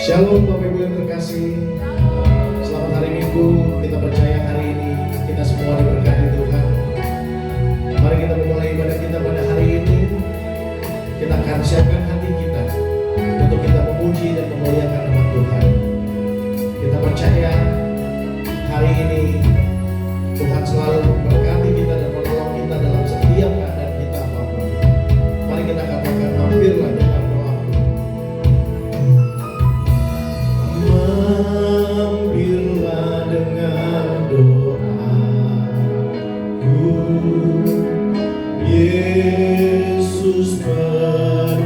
Shalom Bapak Ibu yang terkasih. Selamat hari Minggu. Kita percaya hari ini kita semua diberkati Tuhan. Mari kita memulai ibadah kita pada hari ini. Kita akan siapkan hati kita untuk kita memuji dan memuliakan nama Tuhan. Kita percaya hari ini Tuhan selalu memberkati kita dan menolong kita dalam setiap keadaan kita apapun. Mari kita katakan, hampirlah dengan doaku. Hampirlah dengan doaku, Yesus penebus.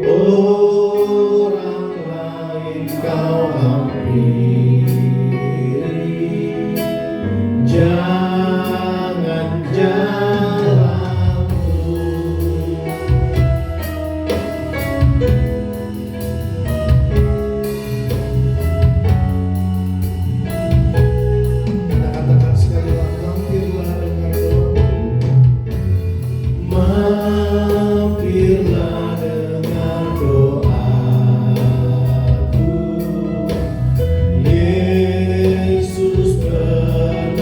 Orang lain kau hampiri, jangan jalanku. Kita katakan sekali lagi, hampirlah dengan doaku. Mampirlah dengan doaku, Yesus penebus.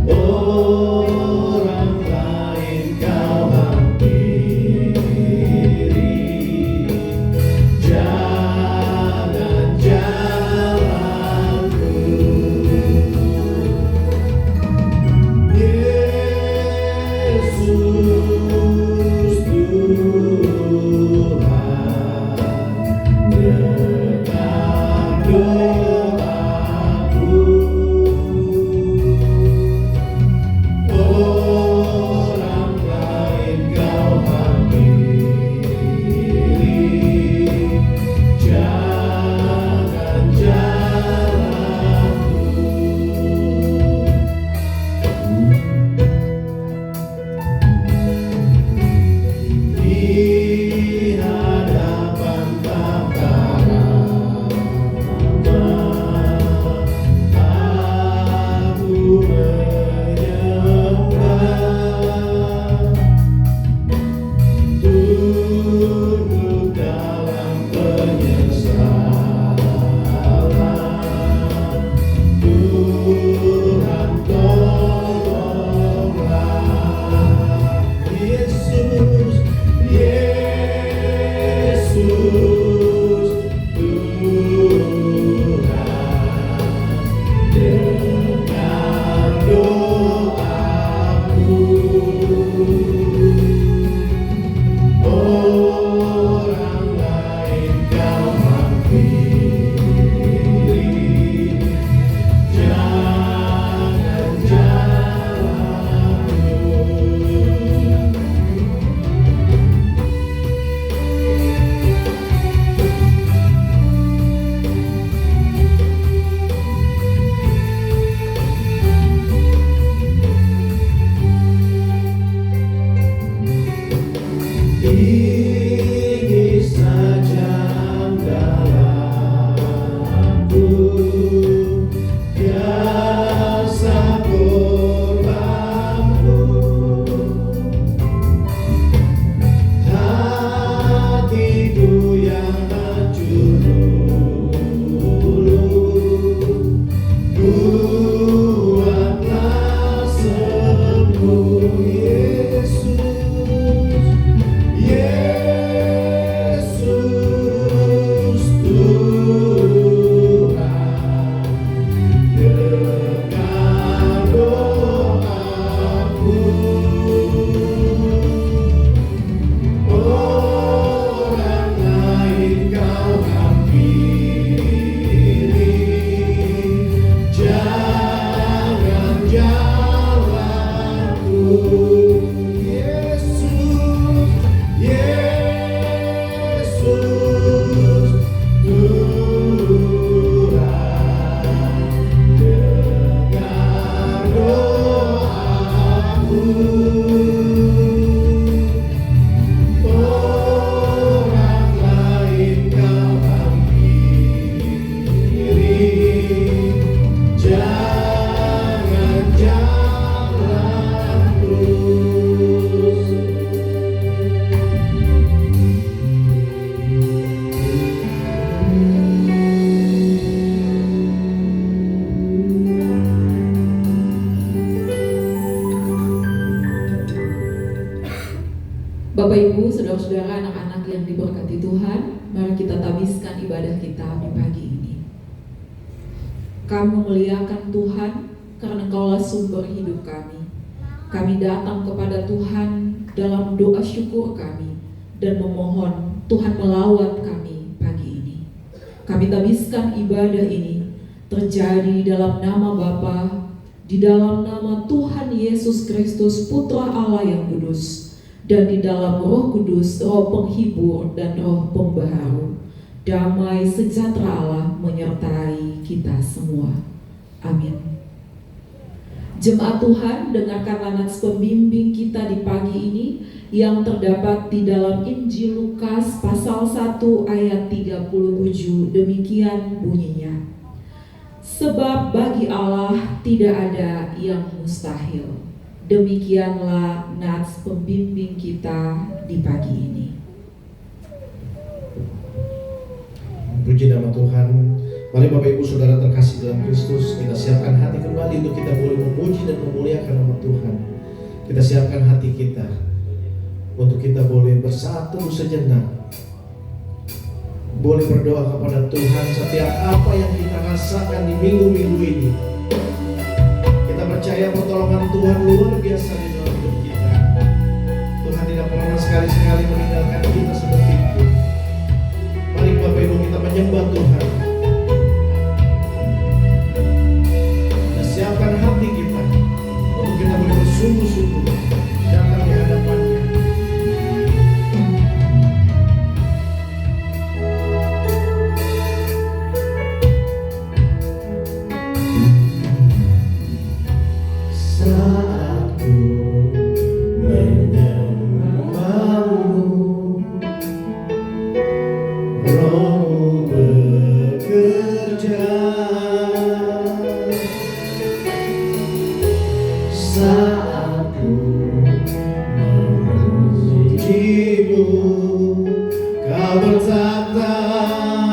Orang lain kau hampiri, jangan jalanku. Yesus Tuhan, dengar doaku. Orang lain kau hampiri, jangan jalanku. Di hadapan tahta Rama, aku menyembah, tunduk dalam penyesalan. Tuhan tolonglah, Yesus, Yesus Tuhan, dengar doaku. Orang lain kau hampiri, jangan jalanku. Tinggi saja dalamku, biasa korbanku. Hatiku yang hancur dulu, buatlah sembuh, Yesus. Yesus Tuhan, dengar doaku. Orang lain kau hampiri, jangan jalanku. Yesus, Yesus Tuhan, dengar doaku. Orang lain kau hampiri, jangan jalanku. Bapak Ibu, saudara-saudara, anak-anak yang diberkati Tuhan, mari kita tabiskan ibadah kita di pagi ini. Kami memuliakan Tuhan karena Engkaulah sumber hidup kami. Kami datang kepada Tuhan dalam doa syukur kami dan memohon Tuhan melawat kami pagi ini. Kami tabiskan ibadah ini terjadi dalam nama Bapa, di dalam nama Tuhan Yesus Kristus, Putra Allah yang kudus, dan di dalam Roh Kudus, Roh Penghibur dan Roh Pembaharu. Damai sejahtera Allah menyertai kita semua. Amin. Jemaat Tuhan, dengarkanlah nats pembimbing kita di pagi ini yang terdapat di dalam Injil Lukas pasal 1 ayat 37. Demikian bunyinya. Sebab bagi Allah tidak ada yang mustahil. Demikianlah nats pembimbing kita di pagi ini. Puji nama Tuhan. Mari Bapak Ibu Saudara terkasih dalam Kristus, kita siapkan hati kembali untuk kita boleh memuji dan memuliakan nama Tuhan. Kita siapkan hati kita untuk kita boleh bersatu sejenak, boleh berdoa kepada Tuhan setiap apa yang kita rasakan di minggu-minggu ini. Kita percaya pertolongan Tuhan luar biasa di dalam hidup kita. Tuhan tidak pernah sekali-sekali meninggalkan kita seperti itu. Mari Bapak Ibu kita menyembah Tuhan. Kita siapkan hati kita untuk kita boleh bersungguh-sungguh datang di hadapan-Nya. Saat ku menyembah-Mu, Roh-Mu bekerja. Saat ku memuji-Mu, Kau bertata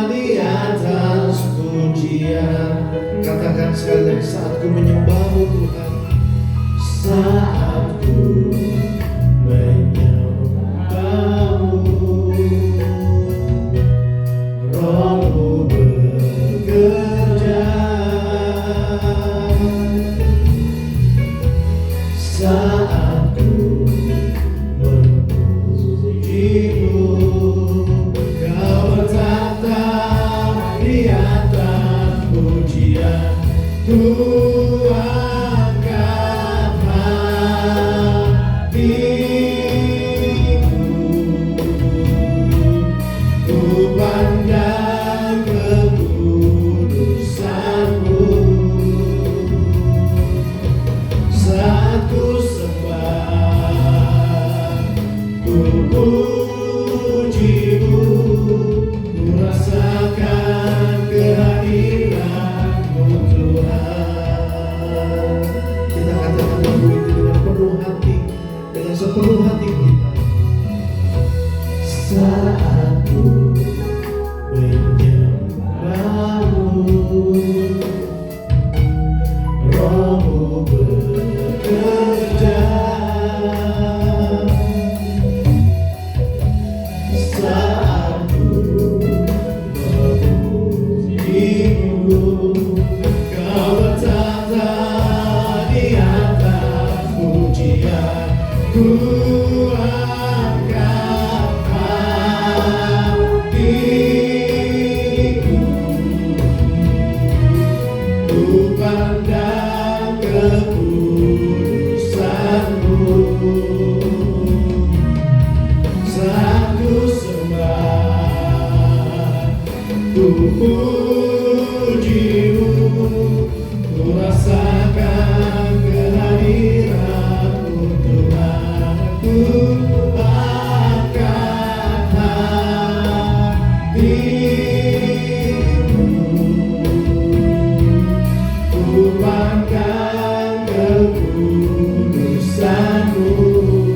di atas pujian. Katakan sekali lagi, saat ku menyembah-Mu Tuhan. Saat ku menyembah-Mu, Roh-Mu bekerja. Saat ku memuji-Mu, Kau bertata di atas pujian. Tuhan hatiku, ku pandang kekudusan-Mu. Saat ku sembah, ku puji-Mu, ku rasakan kehadiran-Mu Tuhan. Kita katakan lagu itu dengan penuh hati, dengan sepenuh hati kita. Saat ku menyembah-Mu, Roh-Mu bekerja. Saat ku memuji-Mu, Kau bertata di atas pujian. Ku angkat hatiku, ku pandang kekudusan-Mu. Saat ku sembah, ku puji-Mu, ku rasakan kehadiran-Mu Tuhan. Ku angkat hatiku, ku pandang kekudusan-Mu.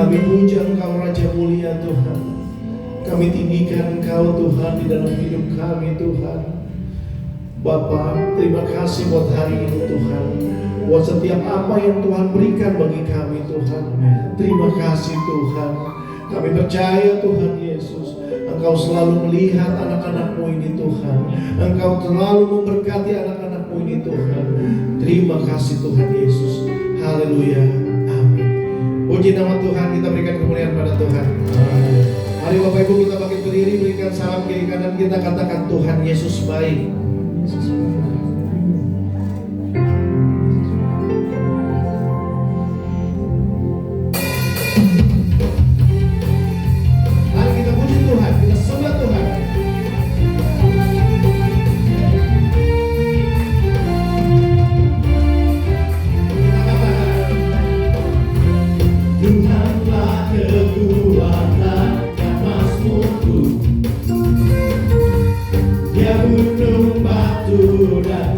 Kami puja Engkau Raja mulia Tuhan. Kami tinggikan Engkau Tuhan di dalam hidup kami Tuhan. Bapa, terima kasih buat hari ini Tuhan. Buat setiap apa yang Tuhan berikan bagi kami Tuhan. Terima kasih Tuhan. Kami percaya Tuhan Yesus, Engkau selalu melihat anak-anak-Mu ini Tuhan. Engkau selalu memberkati anak-anak-Mu ini Tuhan. Terima kasih Tuhan Yesus. Haleluya. Amin. Puji nama Tuhan, kita berikan kemuliaan pada Tuhan. Mari Bapak Ibu kita bangkit berdiri, berikan salam kiri kanan kita, katakan Tuhan Yesus baik. Mari kita puji Tuhan, kita sembah Tuhan. Tuhanlah kekuatan dan mazmurku, Dia gunung batu dan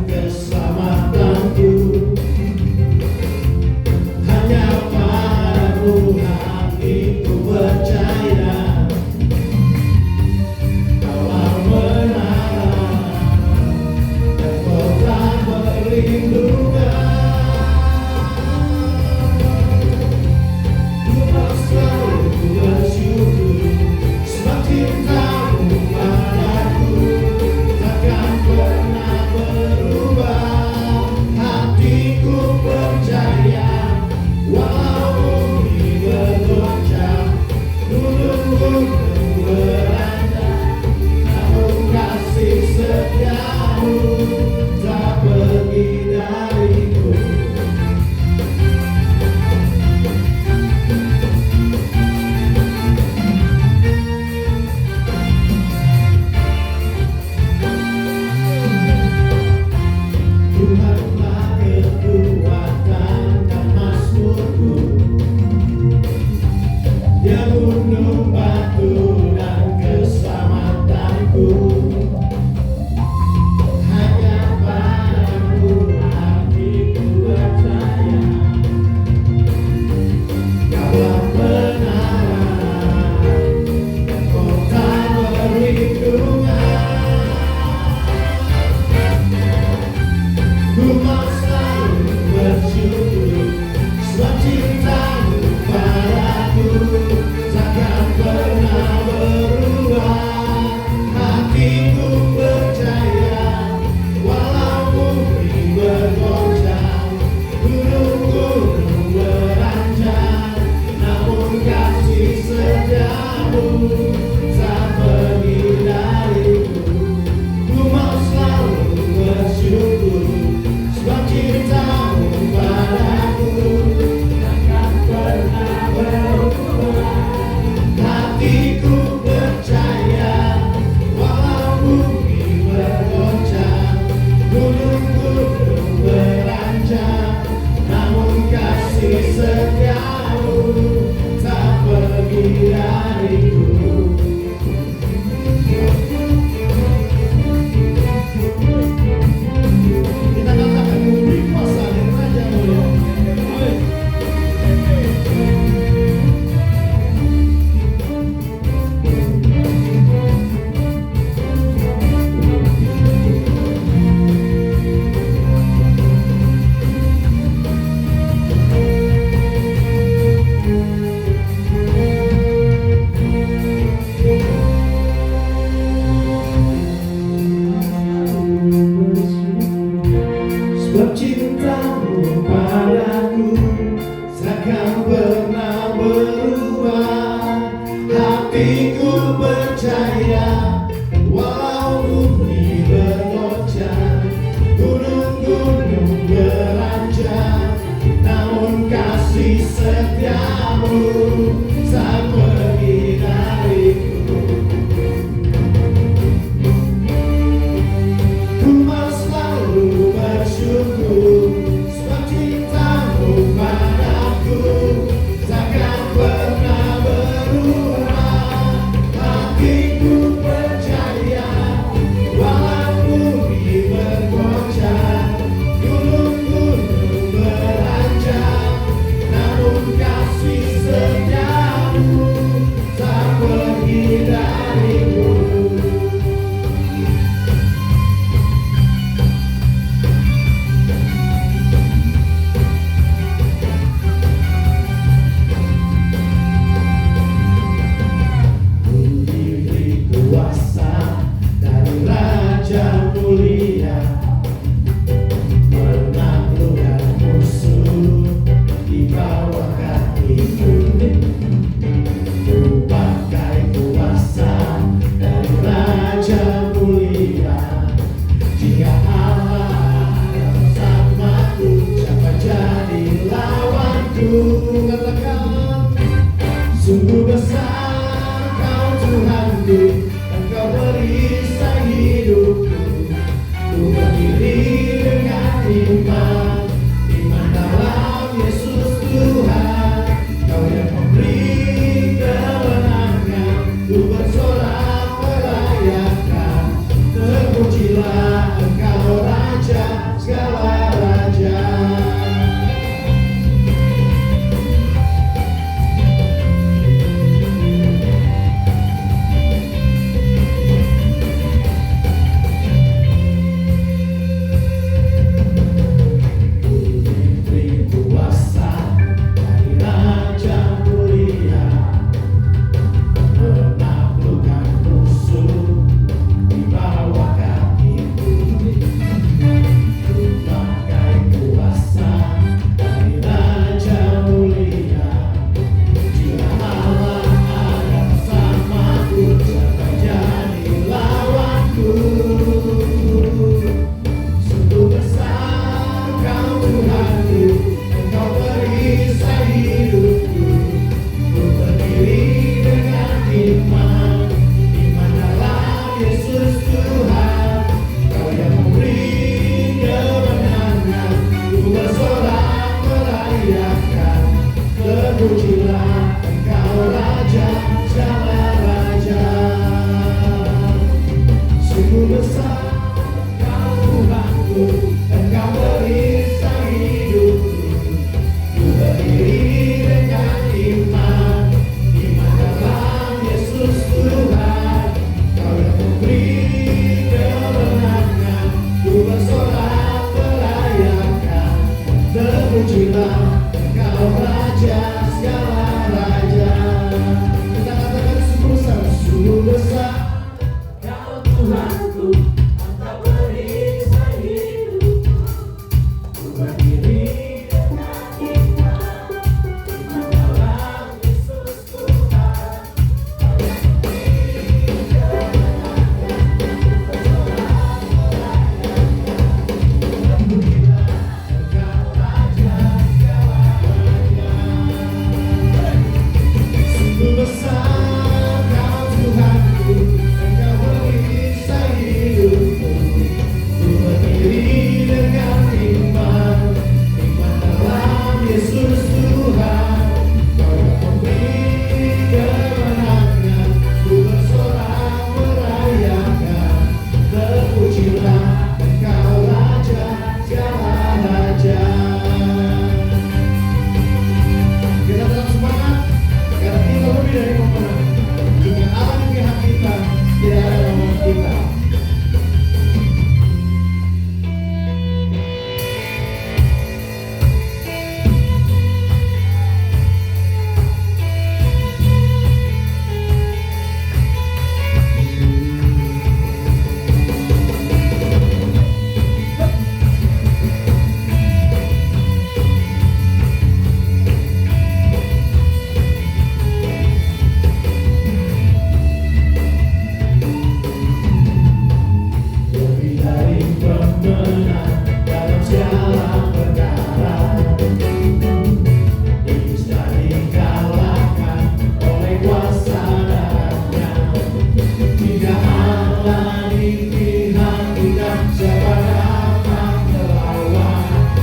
Allah di pihak kita, siapa dapat melawan?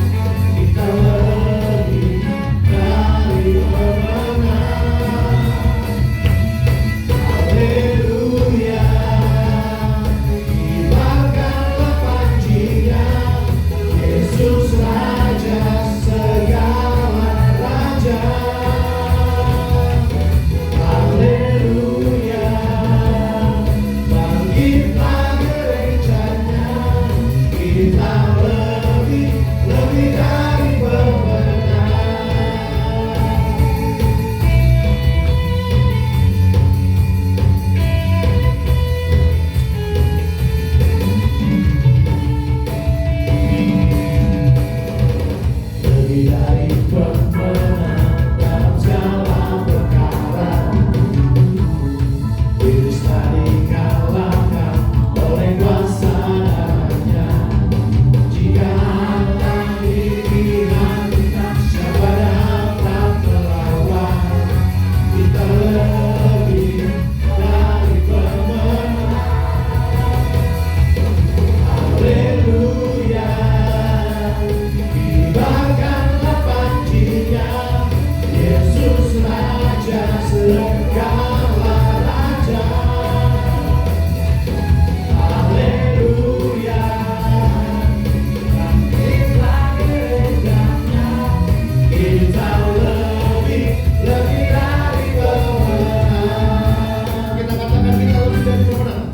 Kita lebih dari pemenang. Haleluya, kibarkanlah panjinya, Yesus Raja segala raja. Haleluya, bangkitlah gerejanya, kita lebih dari pemenang. Lebih dari pemenang dalam segala perkara, bisa dikalahkan oleh kuasa darahnya. Jika Allah di pihak kita, siapa dapat melawan? Kita lebih dari pemenang. Haleluya, kibarkanlah panjinya, Yesus Raja segala raja. Haleluya, bangkitlah gerejanya, kita lebih dari pemenang. Kita katakan kita lebih dari pemenang.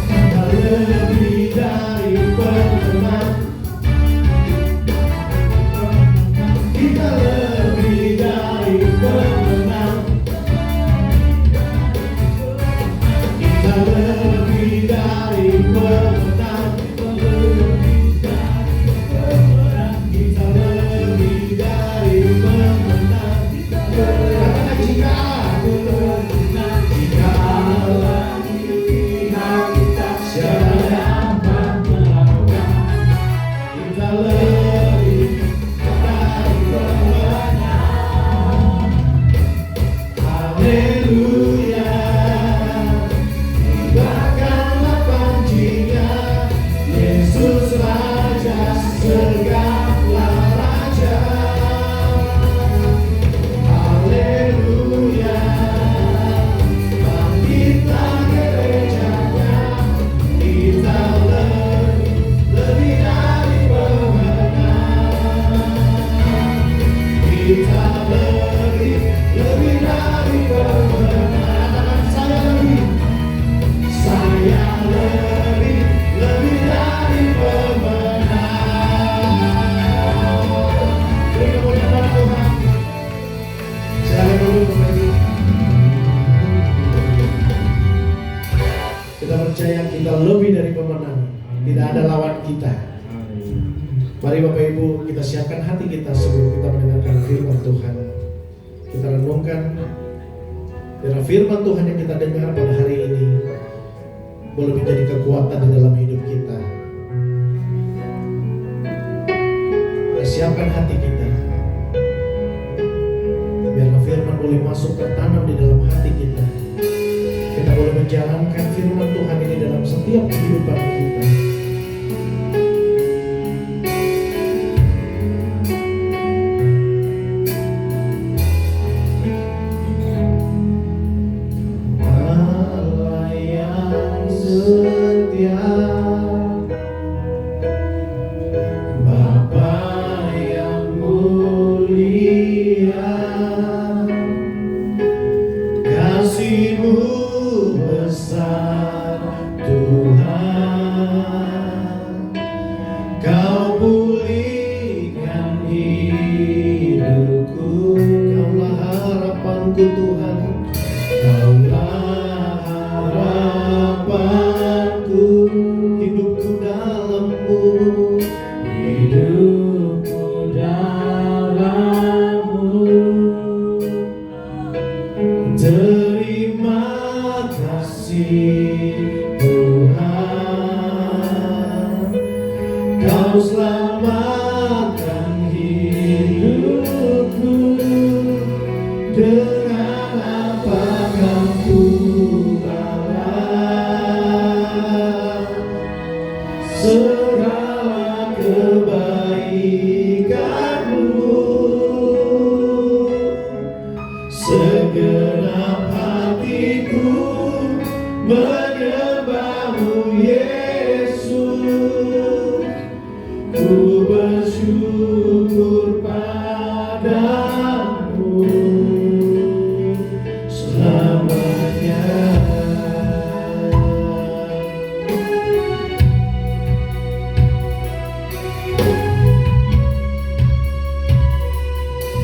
Kita lebih dari pemenang. Kita lebih dari pemenang. Kita lebih dari pemenang. Kita lebih dari pemenang. Katakan jika Allah di pihak kita, siapa dapat melawan? Kita lebih dari pemenang. Haleluya, kibarkanlah panjinya, Yesus Raja segala raja. Haleluya, bangkitlah gerejanya, kita lebih dari pemenang. Kita lebih dari pemenang. Katakan saya lebih dari pemenang. Beri kemuliaan pada Tuhan. Silakan dulu Bapak Ibu. Kita percaya kita lebih dari pemenang. Tidak ada lawan kita. Mari Bapak Ibu, kita siapkan hati kita sebelum kita mendengarkan firman Tuhan. Kita renungkan biar firman Tuhan yang kita dengar pada hari ini boleh menjadi kekuatan di dalam hidup kita. Kita siapkan hati kita biar firman boleh masuk tertanam di dalam hati kita. Kita boleh menjalankan firman Tuhan ini dalam setiap kehidupan kita. Allah yang setia, Bapa yang mulia, kasih-Mu besar Tuhan. Kau pulihkan hidupku, Kaulah harapanku Tuhan. Kaulah harapanku, hidupku dalam-Mu, hidupku dalam-Mu. Terima kasih Tuhan, Kau selamatkan hidupku. Dengan apakah ku menyembahmu Yesus, ku bersyukur padamu selamanya.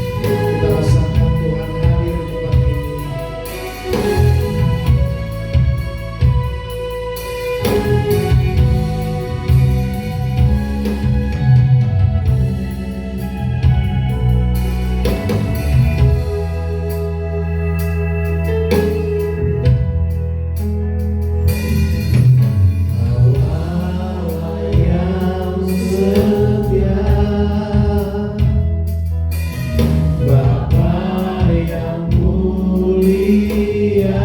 Kita rasakan Tuhan hadir di tempat ini. Kau Allah yang setia, Bapa yang mulia,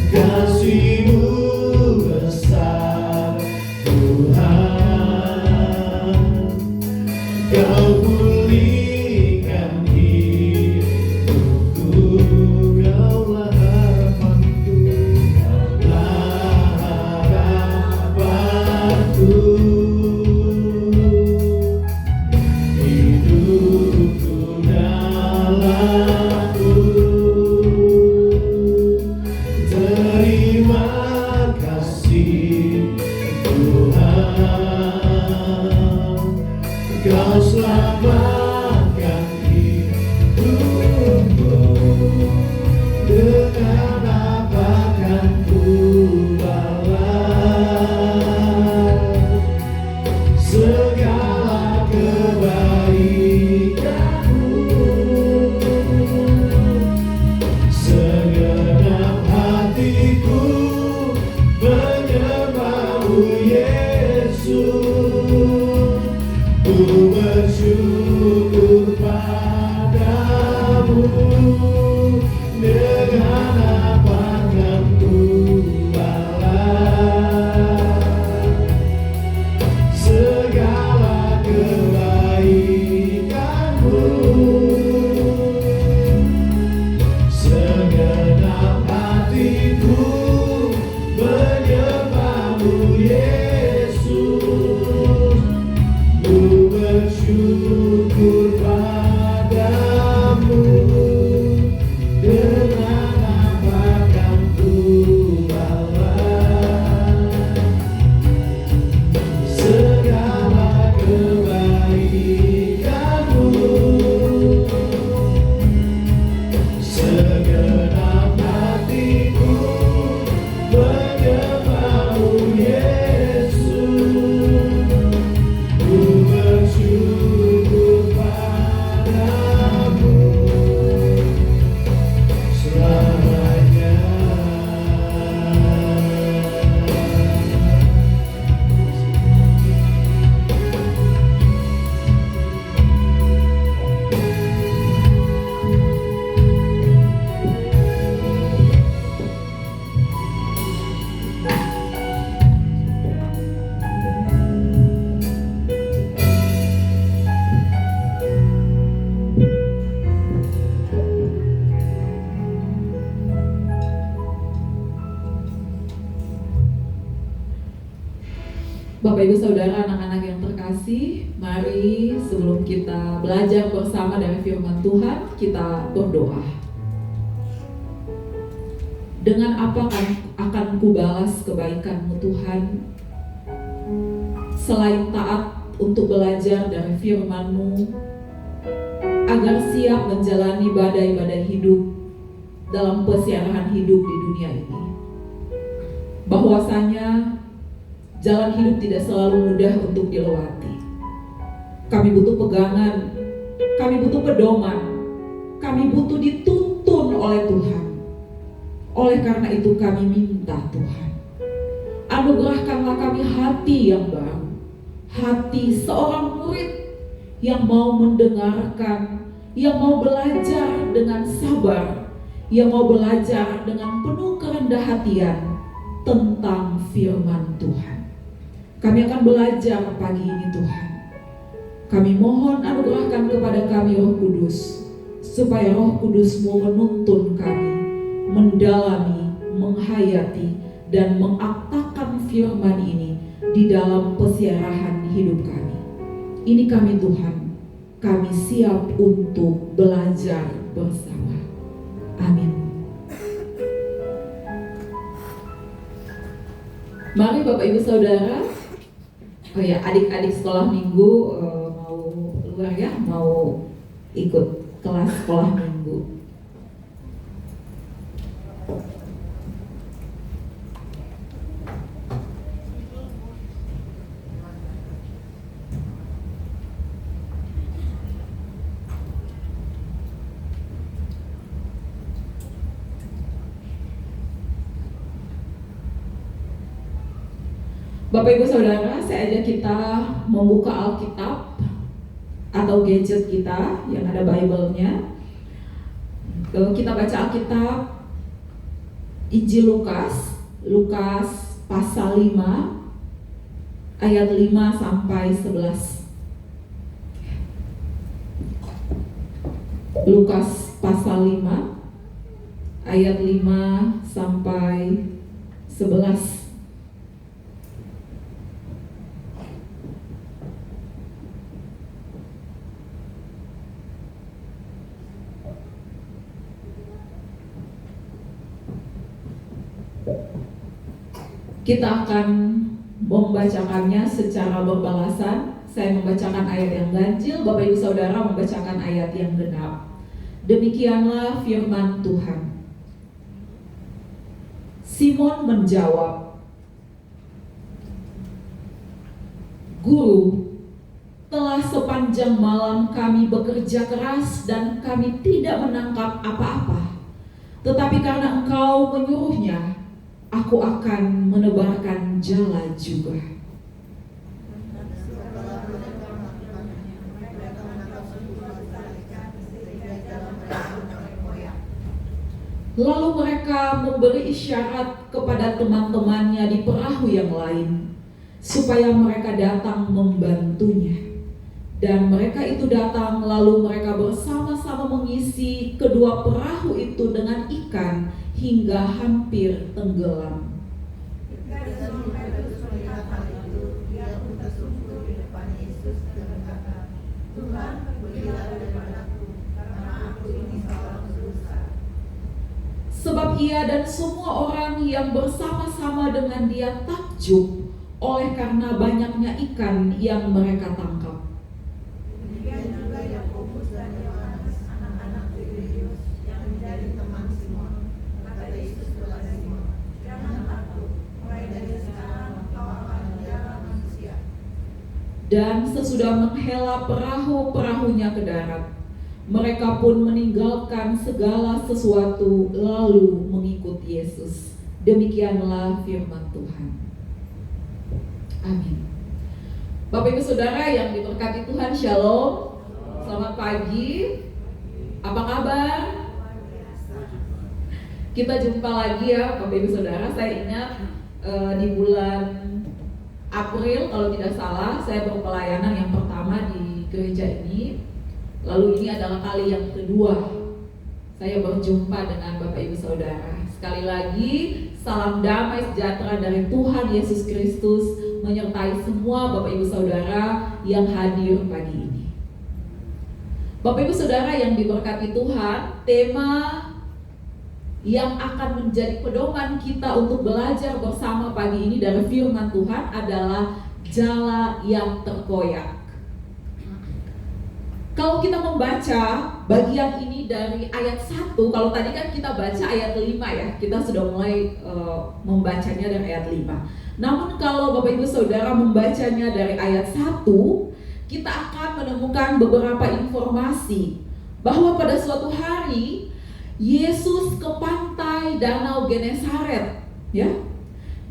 kasih-Mu besar Tuhan. Kau pulihkan hidupku, Kaulah harapanku, Kaulah harapanku. Hidupku dalam-Mu, terima kasih Tuhan. Kau selamatkan hidupku, dengan apa kan ku balas segala kebaikan-Mu. Segenap hatiku menyembah-Mu Yesus, ku bersyukur padamu, dengan apa kan ku balas segala kebaikan-Mu. Segenap hatiku menyembah-Mu Yesus, ku bersyukur padamu, dengan apa kan ku balas segala kebaikan-Mu. Segenap hatiku menyembah-Mu Yesus, ku bersyukur padamu selamanya. Bapak Ibu Saudara, anak-anak yang terkasih, mari sebelum kita belajar bersama dari firman Tuhan, kita berdoa. Dengan apa akan kubalas kebaikan-Mu Tuhan, selain taat untuk belajar dari firman-Mu, agar siap menjalani badai-badai hidup dalam pesiarahan hidup di dunia ini. Bahwasanya jalan hidup tidak selalu mudah untuk dilewati. Kami butuh pegangan, kami butuh pedoman, kami butuh dituntun oleh Tuhan. Oleh karena itu kami minta Tuhan, anugerahkanlah kami hati yang baru, hati seorang murid yang mau mendengarkan, yang mau belajar dengan sabar, yang mau belajar dengan penuh kerendah hatian tentang firman Tuhan. Kami akan belajar pagi ini Tuhan. Kami mohon anugerahkan kepada kami Roh Kudus, supaya Roh Kudus-Mu menuntun kami, mendalami, menghayati, dan mengaktakan firman ini di dalam pesiarahan hidup kami. Ini kami Tuhan, kami siap untuk belajar bersama. Amin. Mari Bapak Ibu Saudara, adik-adik sekolah minggu mau keluar ya, mau ikut kelas sekolah minggu. Bapak Ibu Saudara, saya ajak kita membuka Alkitab atau gadget kita yang ada Bible-nya. Kita baca Alkitab Injil Lukas pasal 5 ayat 5 sampai 11. Lukas pasal 5 ayat 5 sampai 11. Kita akan membacakannya secara berbalasan. Saya membacakan ayat yang ganjil, Bapak Ibu Saudara membacakan ayat yang genap. Demikianlah firman Tuhan. Simon menjawab, Guru, telah sepanjang malam kami bekerja keras dan kami tidak menangkap apa-apa. Tetapi karena Engkau menyuruhnya, aku akan menebarkan jala juga. Lalu mereka memberi isyarat kepada teman-temannya di perahu yang lain, supaya mereka datang membantunya. Dan mereka itu datang, lalu mereka bersama-sama mengisi kedua perahu itu dengan ikan hingga hampir tenggelam. Sebab ia dan semua orang yang bersama-sama dengan dia takjub oleh karena banyaknya ikan yang mereka tangkap. Dan sesudah menghela perahu-perahunya ke darat, mereka pun meninggalkan segala sesuatu lalu mengikut Yesus. Demikianlah firman Tuhan. Amin. Bapak Ibu Saudara yang diberkati Tuhan, Shalom. Selamat pagi. Apa kabar? Kita jumpa lagi ya Bapak Ibu Saudara. Saya ingat di bulan April kalau tidak salah saya berpelayanan yang pertama di gereja ini. Lalu ini adalah kali yang kedua saya berjumpa dengan Bapak Ibu Saudara. Sekali lagi salam damai sejahtera dari Tuhan Yesus Kristus menyertai semua Bapak Ibu Saudara yang hadir pagi ini. Bapak Ibu Saudara yang diberkati Tuhan, tema yang akan menjadi pedoman kita untuk belajar bersama pagi ini dari firman Tuhan adalah jala yang terkoyak. Kalau kita membaca bagian ini dari ayat 1, kalau tadi kan kita baca ayat 5 ya, kita sudah mulai membacanya dari ayat 5. Namun kalau Bapak Ibu Saudara membacanya dari ayat 1, kita akan menemukan beberapa informasi bahwa pada suatu hari Yesus ke pantai Danau Genesaret, ya.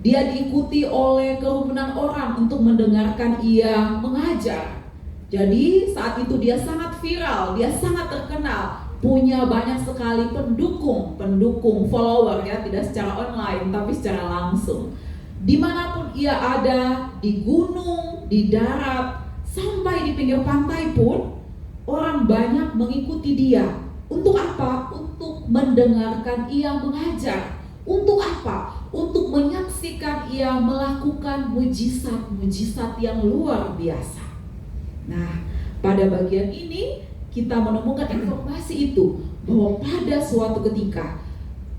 Dia diikuti oleh kerumunan orang untuk mendengarkan ia mengajar. Jadi saat itu dia sangat viral, dia sangat terkenal, punya banyak sekali pendukung follower ya, tidak secara online tapi secara langsung. Dimanapun ia ada, di gunung, di darat, sampai di pinggir pantai pun orang banyak mengikuti dia. Untuk apa? Untuk mendengarkan ia mengajar. Untuk apa? Untuk menyaksikan ia melakukan mujizat-mujizat yang luar biasa. Nah, pada bagian ini kita menemukan informasi itu, bahwa pada suatu ketika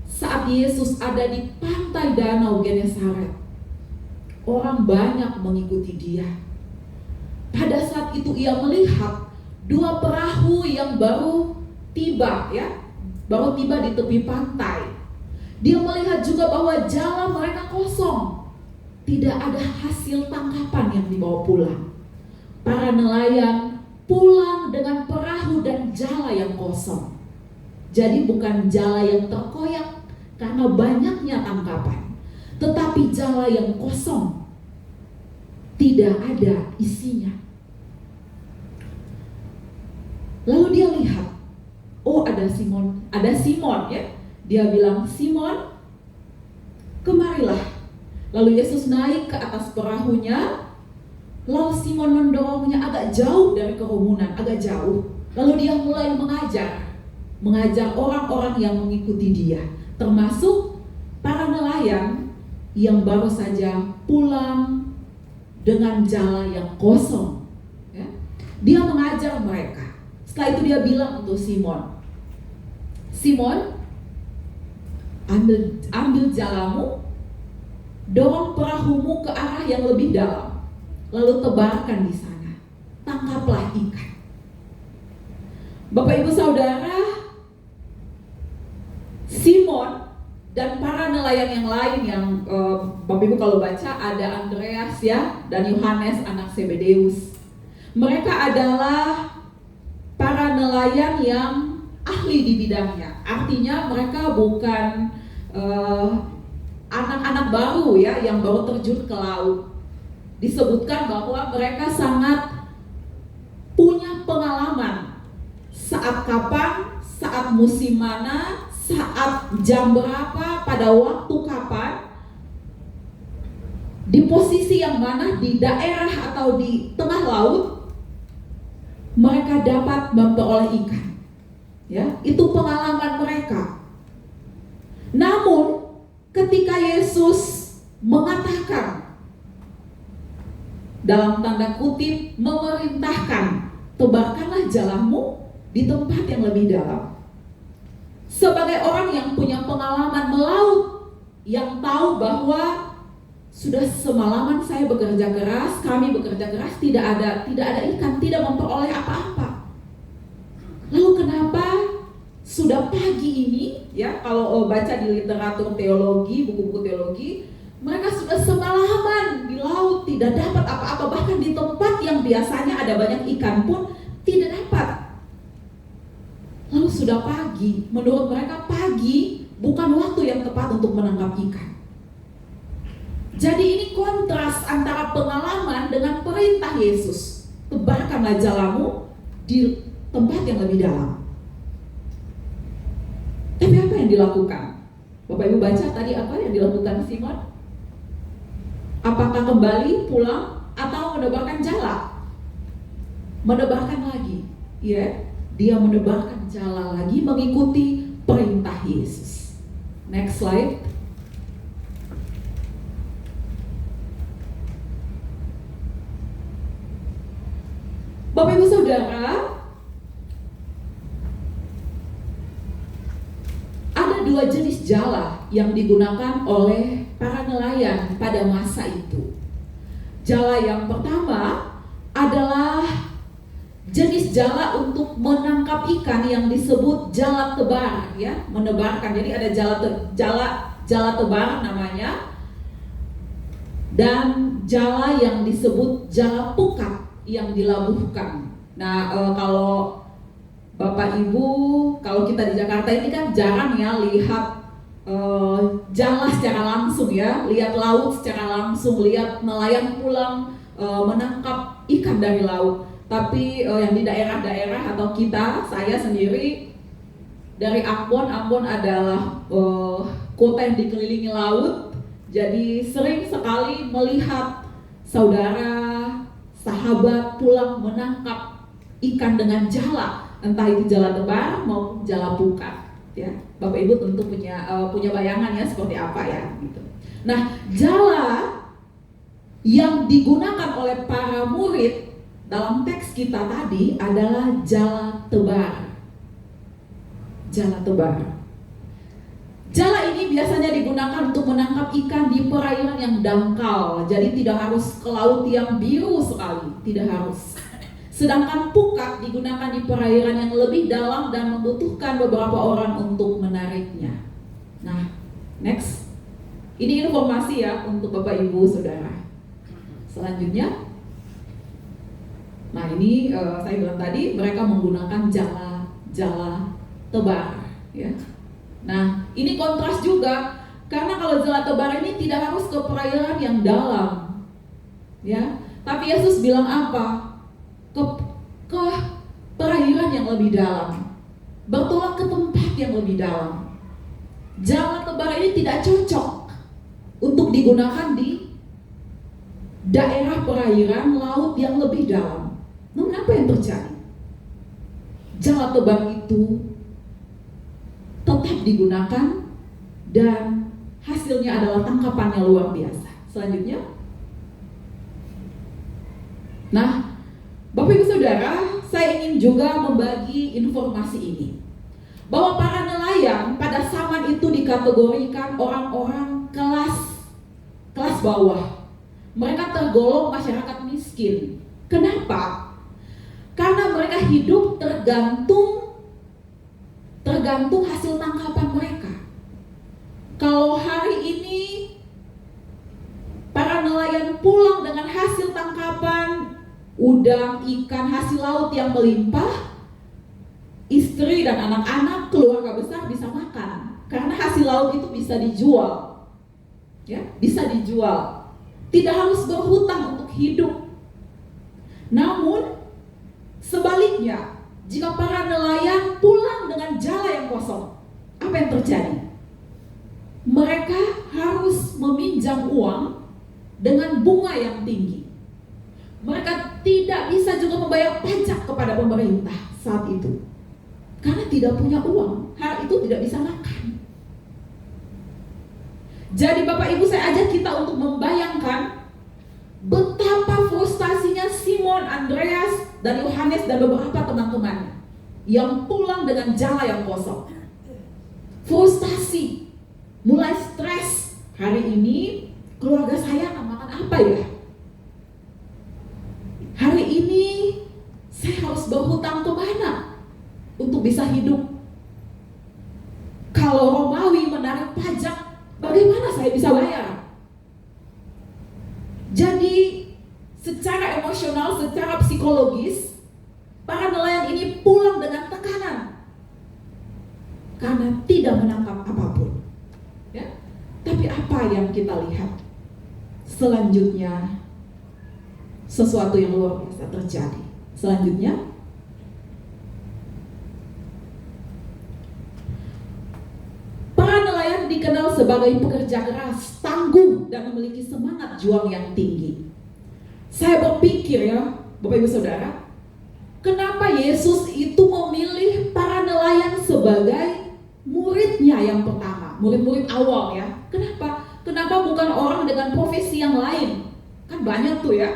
saat Yesus ada di pantai Danau Genesaret, orang banyak mengikuti dia. Pada saat itu ia melihat dua perahu yang baru tiba di tepi pantai. Dia melihat juga bahwa jala mereka kosong, tidak ada hasil tangkapan yang dibawa pulang. Para nelayan pulang dengan perahu dan jala yang kosong. Jadi bukan jala yang terkoyak karena banyaknya tangkapan, tetapi jala yang kosong, tidak ada isinya. Lalu dia lihat, oh ada Simon ya. Dia bilang, Simon, kemarilah. Lalu Yesus naik ke atas perahunya. Lalu Simon mendorongnya agak jauh dari kerumunan, agak jauh. Lalu dia mulai mengajar orang-orang yang mengikuti dia, termasuk para nelayan yang baru saja pulang dengan jala yang kosong. Ya. Dia mengajar mereka. Setelah itu dia bilang untuk Simon, Simon, ambil jalamu, dorong perahumu ke arah yang lebih dalam, lalu tebarkan di sana, tangkaplah ikan. Bapak Ibu Saudara, Simon dan para nelayan yang lain yang Bapak Ibu kalau baca ada Andreas ya dan Yohanes anak Zebedeus. Mereka adalah para nelayan yang ahli di bidangnya. Artinya mereka bukan anak-anak baru ya yang baru terjun ke laut. Disebutkan bahwa mereka sangat punya pengalaman. Saat kapan, saat musim mana, saat jam berapa, pada waktu kapan, di posisi yang mana, di daerah atau di tengah laut, mereka dapat memperoleh ikan. Ya, itu pengalaman mereka. Namun, ketika Yesus mengatakan, dalam tanda kutip, memerintahkan, tebarkanlah jalamu di tempat yang lebih dalam. Sebagai orang yang punya pengalaman melaut, yang tahu bahwa sudah semalaman saya bekerja keras, kami bekerja keras, tidak ada ikan, tidak memperoleh apa-apa. Lalu kenapa sudah pagi ini, ya kalau baca di literatur teologi, buku-buku teologi, mereka sudah semalaman di laut, tidak dapat apa-apa, bahkan di tempat yang biasanya ada banyak ikan pun tidak dapat. Lalu sudah pagi, menurut mereka pagi bukan waktu yang tepat untuk menangkap ikan. Jadi ini kontras antara pengalaman dengan perintah Yesus. Tebarkanlah jalamu di tempat yang lebih dalam. Tapi apa yang dilakukan? Bapak Ibu baca tadi apa yang dilakukan Simon? Apakah kembali pulang atau menebarkan jala? Menebarkan lagi. Ya, dia menebarkan jala lagi mengikuti perintah Yesus. Next slide. Bapak Ibu Saudara, ada dua jenis jala yang digunakan oleh para nelayan pada masa itu. Jala yang pertama adalah jenis jala untuk menangkap ikan yang disebut jala tebar, ya, menebarkan. Jadi ada jala tebar namanya, dan jala yang disebut jala pukat yang dilabuhkan. Nah, kalau Bapak Ibu, kalau kita di Jakarta ini kan jarang ya lihat jala secara langsung ya, lihat laut secara langsung, lihat nelayan pulang menangkap ikan dari laut. Tapi yang di daerah-daerah atau saya sendiri dari Ambon adalah kota yang dikelilingi laut. Jadi sering sekali melihat saudara, sahabat pulang menangkap ikan dengan jala. entah itu jala tebar maupun jala pukat, ya. Bapak Ibu tentu punya bayangan ya seperti apa ya gitu. Nah, jala yang digunakan oleh para murid dalam teks kita tadi adalah jala tebar. Jala tebar. Jala ini biasanya digunakan untuk menangkap ikan di perairan yang dangkal. Jadi tidak harus ke laut yang biru sekali, tidak harus. Sedangkan pukat digunakan di perairan yang lebih dalam dan membutuhkan beberapa orang untuk menariknya. Nah, next. Ini informasi ya untuk Bapak Ibu Saudara. Selanjutnya, nah ini saya bilang tadi mereka menggunakan jala tebar, ya. Nah ini kontras juga karena kalau jala tebar ini tidak harus ke perairan yang dalam, ya. Tapi Yesus bilang apa? Ke perairan yang lebih dalam, bertolak ke tempat yang lebih dalam. Jala tebar ini tidak cocok untuk digunakan di daerah perairan laut yang lebih dalam. Namun apa yang terjadi? Jala tebar itu tetap digunakan dan hasilnya adalah tangkapan yang luar biasa. Selanjutnya, nah Bapak Ibu Saudara, saya ingin juga membagi informasi ini bahwa para nelayan pada zaman itu dikategorikan orang-orang kelas bawah. Mereka tergolong masyarakat miskin. Kenapa? Karena mereka hidup tergantung hasil tangkapan mereka. Kalau hari ini para nelayan pulang dengan hasil tangkapan udang, ikan, hasil laut yang melimpah, istri dan anak-anak, keluarga besar bisa makan. Karena hasil laut itu bisa dijual. Ya, bisa dijual. Tidak harus berhutang untuk hidup. Namun sebaliknya, jika para nelayan pulang dengan jala yang kosong, apa yang terjadi? Mereka harus meminjam uang dengan bunga yang tinggi. Mereka tidak bisa juga membayar pajak kepada pemerintah saat itu, karena tidak punya uang. Hari itu tidak bisa makan. Jadi Bapak Ibu, saya ajak kita untuk membayangkan betapa frustasinya Simon, Andreas, dan Yohanes dan beberapa teman-temannya yang pulang dengan jala yang kosong. Frustasi, mulai stres. Hari ini keluarga saya akan makan apa ya? Hari ini saya harus berhutang kemana untuk bisa hidup? Kalau Romawi menarik pajak, bagaimana saya bisa bayar? Jadi secara emosional, secara psikologis, para nelayan ini pulang dengan tekanan karena tidak menangkap apapun. Ya. Tapi apa yang kita lihat? Selanjutnya, sesuatu yang luar biasa terjadi. Selanjutnya, para nelayan dikenal sebagai pekerja keras, tangguh, dan memiliki semangat juang yang tinggi. Saya berpikir ya, Bapak Ibu Saudara, kenapa Yesus itu memilih para nelayan sebagai muridnya yang pertama, murid-murid awal ya? Kenapa? Kenapa bukan orang dengan profesi yang lain? Kan banyak tuh ya.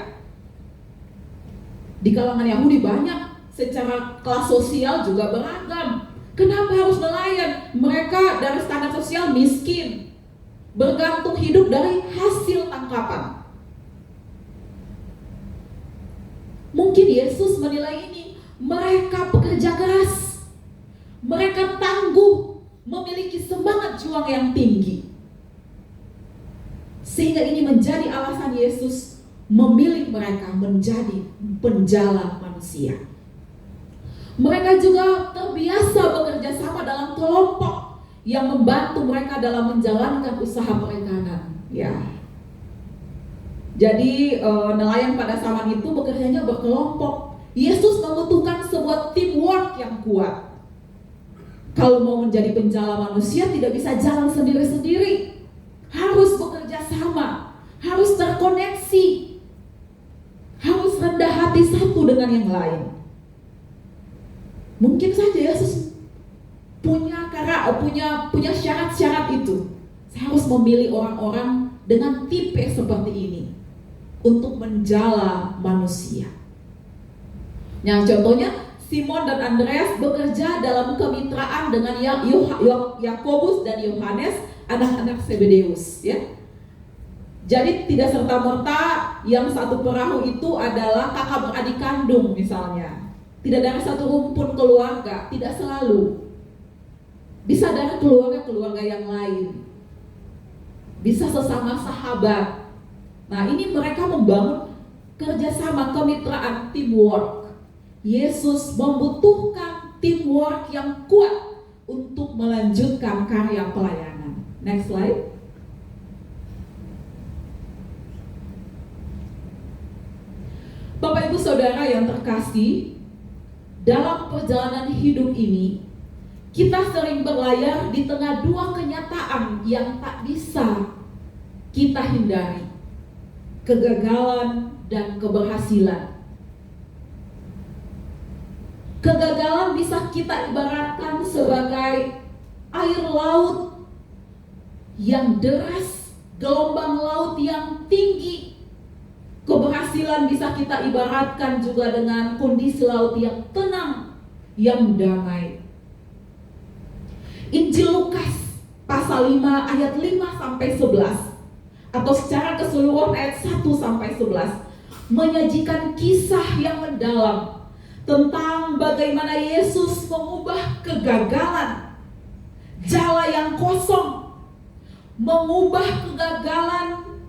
Di kalangan Yahudi banyak, secara kelas sosial juga beragam. Kenapa harus nelayan? Mereka dari standar sosial miskin, bergantung hidup dari hasil tangkapan. Mungkin Yesus menilai ini, mereka pekerja keras, mereka tangguh, memiliki semangat juang yang tinggi. Sehingga ini menjadi alasan Yesus memilih mereka menjadi penjala manusia. Mereka juga terbiasa bekerja sama dalam kelompok yang membantu mereka dalam menjalankan usaha perikanan. Ya. Jadi nelayan pada zaman itu bekerjanya berkelompok. Yesus membutuhkan sebuah teamwork yang kuat. Kalau mau menjadi penjala manusia tidak bisa jalan sendiri-sendiri. Harus bekerja sama, harus terkoneksi, harus rendah hati satu dengan yang lain. Mungkin saja Yesus punya syarat-syarat itu. Saya harus memilih orang-orang dengan tipe seperti ini untuk menjala manusia. Yang contohnya Simon dan Andreas bekerja dalam kemitraan dengan Yakobus dan Yohanes, anak-anak Zebedeus, ya. Jadi tidak serta-merta yang satu perahu itu adalah kakak beradik kandung misalnya. Tidak dari satu rumpun keluarga, tidak selalu. Bisa dari keluarga-keluarga yang lain. Bisa sesama sahabat. Nah, ini mereka membangun kerjasama, kemitraan, teamwork. Yesus membutuhkan teamwork yang kuat untuk melanjutkan karya pelayanan. Next slide. Bapak Ibu Saudara yang terkasih, dalam perjalanan hidup ini kita sering berlayar di tengah dua kenyataan yang tak bisa kita hindari, kegagalan dan keberhasilan. Kegagalan bisa kita ibaratkan sebagai air laut yang deras, gelombang laut yang tinggi. Keberhasilan bisa kita ibaratkan juga dengan kondisi laut yang tenang, yang damai. Injil Lukas pasal 5 ayat 5-11 atau secara keseluruhan ayat 1-11 menyajikan kisah yang mendalam tentang bagaimana Yesus mengubah kegagalan, jala yang kosong, mengubah kegagalan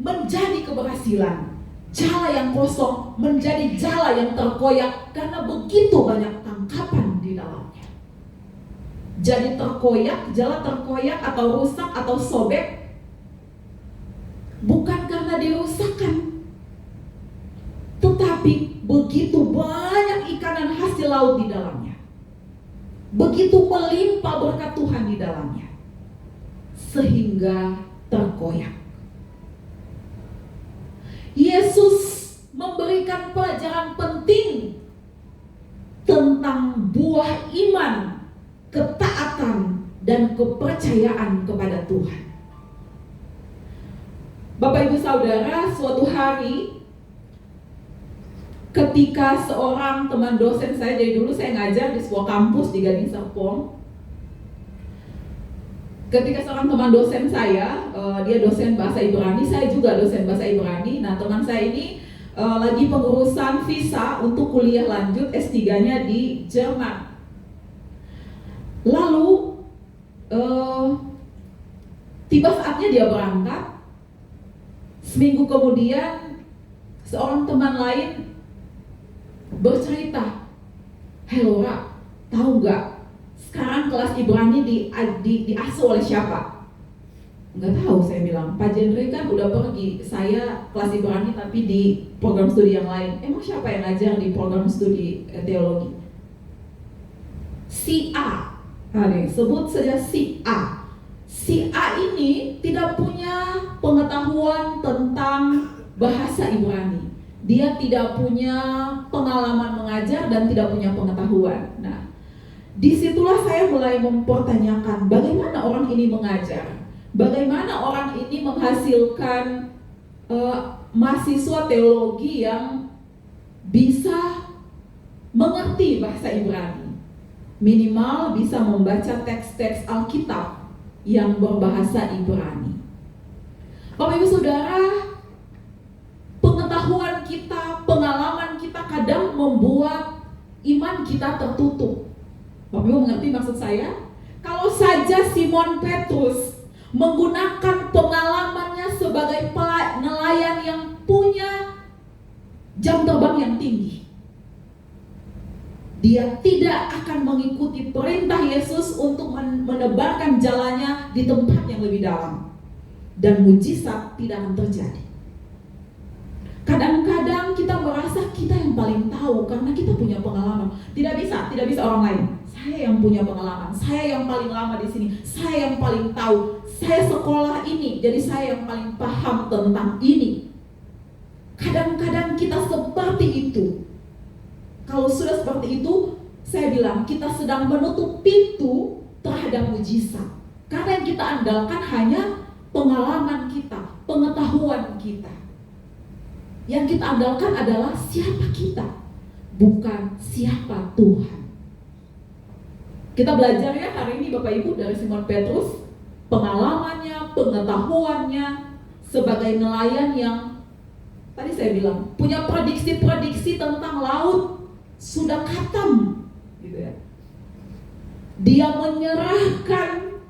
menjadi keberhasilan. Jala yang kosong menjadi jala yang terkoyak karena begitu banyak tangkapan di dalamnya. Jadi terkoyak, jala terkoyak atau rusak atau sobek bukan karena dirusakkan, tetapi begitu banyak ikan dan hasil laut di dalamnya. Begitu melimpah berkat Tuhan di dalamnya sehingga terkoyak. Yesus memberikan pelajaran penting tentang buah iman, ketaatan, dan kepercayaan kepada Tuhan. Bapak Ibu Saudara, suatu hari ketika seorang teman dosen saya, jadi dulu saya ngajar di sebuah kampus di Gading Serpong. Ketika seorang teman dosen saya, dia dosen bahasa Ibrani, saya juga dosen bahasa Ibrani. Nah, teman saya ini lagi pengurusan visa untuk kuliah lanjut S3-nya di Jerman. Lalu tiba saatnya dia berangkat. Seminggu kemudian seorang teman lain bercerita, "Hey Laura, tahu gak? Sekarang kelas Ibrani diasuh oleh siapa?" Nggak tahu, saya bilang. Pak Jendri kan udah pergi, saya kelas Ibrani tapi di program studi yang lain. Emang siapa yang ngajar di program studi teologi? Si A. Nah, nih, sebut saja si A. Si A ini tidak punya pengetahuan tentang bahasa Ibrani. Dia tidak punya pengalaman mengajar dan tidak punya pengetahuan. Nah, disitulah saya mulai mempertanyakan bagaimana orang ini mengajar, bagaimana orang ini menghasilkan mahasiswa teologi yang bisa mengerti bahasa Ibrani, minimal bisa membaca teks-teks Alkitab yang berbahasa Ibrani. Bapak Ibu Saudara, pengetahuan kita, pengalaman kita kadang membuat iman kita tertutup. Bapak Ibu mengerti maksud saya? Kalau saja Simon Petrus menggunakan pengalamannya sebagai nelayan yang punya jam terbang yang tinggi, dia tidak akan mengikuti perintah Yesus untuk menebarkan jalannya di tempat yang lebih dalam, dan mujizat tidak akan terjadi. Kadang-kadang kita merasa kita yang paling tahu karena kita punya pengalaman. Tidak bisa orang lain. Saya yang punya pengalaman, saya yang paling lama di sini, saya yang paling tahu, saya sekolah ini, jadi saya yang paling paham tentang ini. Kadang-kadang kita seperti itu. Kalau sudah seperti itu, saya bilang kita sedang menutup pintu terhadap mujizat. Karena yang kita andalkan hanya pengalaman kita, pengetahuan kita. Yang kita andalkan adalah siapa kita, bukan siapa Tuhan. Kita belajar ya hari ini Bapak Ibu dari Simon Petrus, pengalamannya, pengetahuannya sebagai nelayan yang tadi saya bilang punya prediksi-prediksi tentang laut sudah khatam, gitu ya. Dia menyerahkan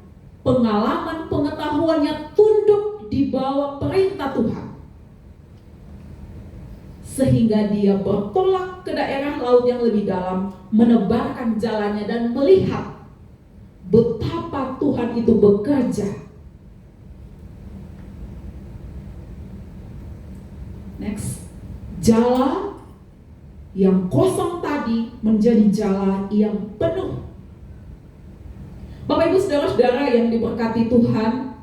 pengalaman pengetahuannya tunduk di bawah perintah Tuhan, sehingga dia bertolak ke daerah laut yang lebih dalam, menebarkan jalannya dan melihat betapa Tuhan itu bekerja. Next, jala yang kosong tadi menjadi jala yang penuh. Bapak Ibu Saudara-saudara yang diberkati Tuhan,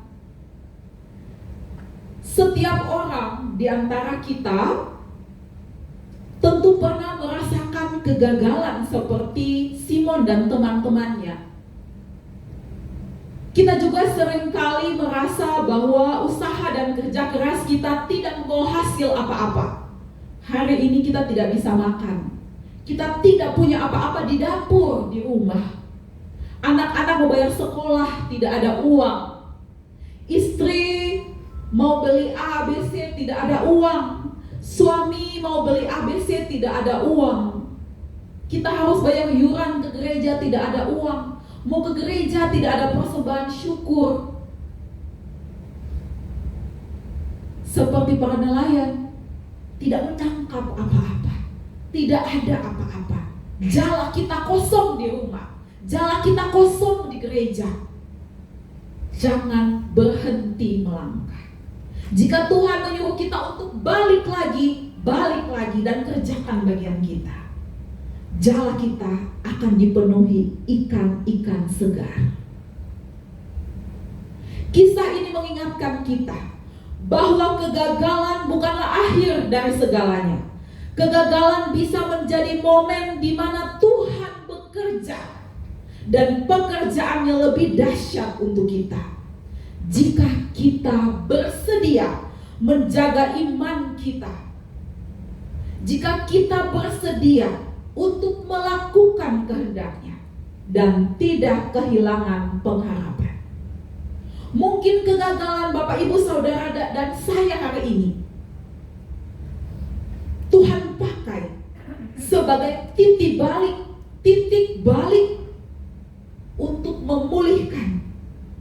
setiap orang di antara kita tentu pernah merasakan kegagalan seperti Simon dan teman-temannya. Kita juga seringkali merasa bahwa usaha dan kerja keras kita tidak membawa hasil apa-apa. Hari ini kita tidak bisa makan. Kita tidak punya apa-apa di dapur, di rumah. Anak-anak mau bayar sekolah, tidak ada uang. Istri mau beli ABC, tidak ada uang. Suami mau beli ABC, tidak ada uang. Kita harus bayar iuran ke gereja, tidak ada uang. Mau ke gereja, tidak ada persembahan syukur. Seperti para nelayan, tidak menangkap apa-apa, tidak ada apa-apa. Jala kita kosong di rumah, jala kita kosong di gereja. Jangan berhenti melangkah. Jika Tuhan menyuruh kita untuk balik lagi dan kerjakan bagian kita, jala kita akan dipenuhi ikan-ikan segar. Kisah ini mengingatkan kita bahwa kegagalan bukanlah akhir dari segalanya. Kegagalan bisa menjadi momen di mana Tuhan bekerja dan pekerjaannya lebih dahsyat untuk kita. Jika kita bersedia menjaga iman kita, jika kita bersedia untuk melakukan kehendaknya dan tidak kehilangan pengharapan. Mungkin kegagalan Bapak Ibu Saudara dan saya hari ini Tuhan pakai sebagai titik balik untuk memulihkan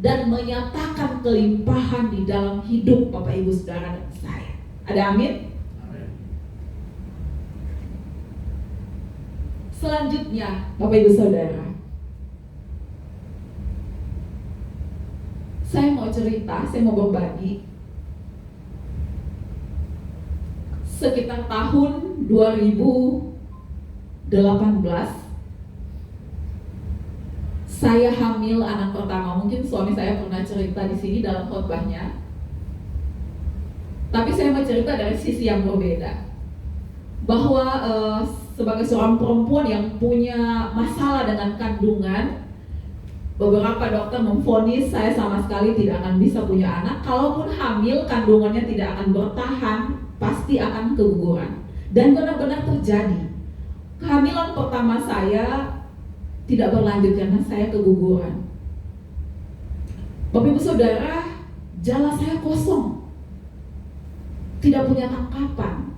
dan menyatakan kelimpahan di dalam hidup Bapak Ibu Saudara dan saya. Ada amin? Amin. Selanjutnya Bapak Ibu Saudara, saya mau cerita, saya mau berbagi. Sekitar tahun 2018 saya hamil anak pertama. Mungkin suami saya pernah cerita di sini dalam khotbahnya. Tapi saya mau cerita dari sisi yang berbeda. Bahwa sebagai seorang perempuan yang punya masalah dengan kandungan, beberapa dokter memvonis saya sama sekali tidak akan bisa punya anak. Kalaupun hamil, kandungannya tidak akan bertahan, pasti akan keguguran. Dan benar-benar terjadi. Kehamilan pertama saya tidak berlanjut karena saya keguguran. Bapak Ibu Saudara, jala saya kosong, tidak punya tangkapan.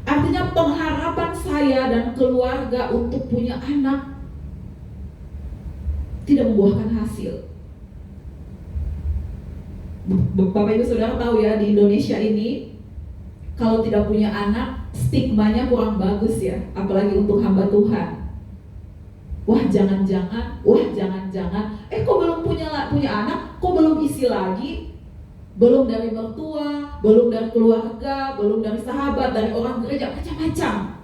Artinya pengharapan saya dan keluarga untuk punya anak tidak membuahkan hasil. Bapak Ibu Saudara tahu ya, di Indonesia ini kalau tidak punya anak, stigmanya kurang bagus ya, apalagi untuk hamba Tuhan. Wah jangan-jangan, kok belum punya anak, kok belum isi lagi, belum dari mertua, belum dari keluarga, belum dari sahabat, dari orang gereja, macam-macam.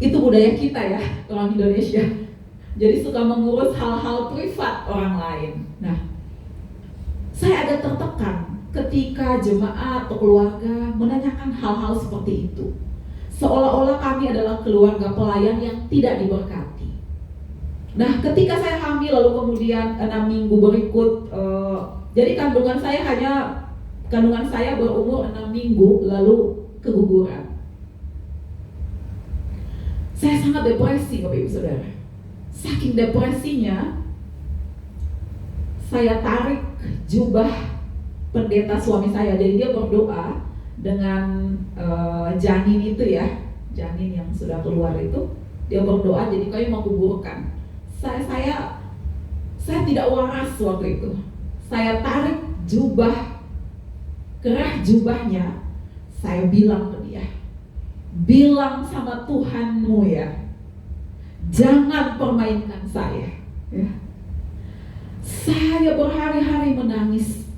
Itu budaya kita ya, orang Indonesia. Jadi suka mengurus hal-hal privat orang lain. Nah, saya agak tertekan ketika jemaat atau keluarga menanyakan hal-hal seperti itu. seolah-olah kami adalah keluarga pelayan yang tidak diberkati. Nah, ketika saya hamil lalu kemudian 6 minggu berikut, jadi kandungan saya berumur 6 minggu lalu keguguran. Saya sangat depresi, Bapak Ibu Saudara. Saking depresinya, saya tarik jubah pendeta suami saya. Jadi dia berdoa dengan janin itu ya, janin yang sudah keluar itu, dia berdoa jadi kami mau kuburkan. Saya tidak waras waktu itu. Saya tarik kerah jubahnya, saya bilang ke dia, bilang sama Tuhanmu ya, jangan permainkan saya. Ya. Saya berhari-hari menangis.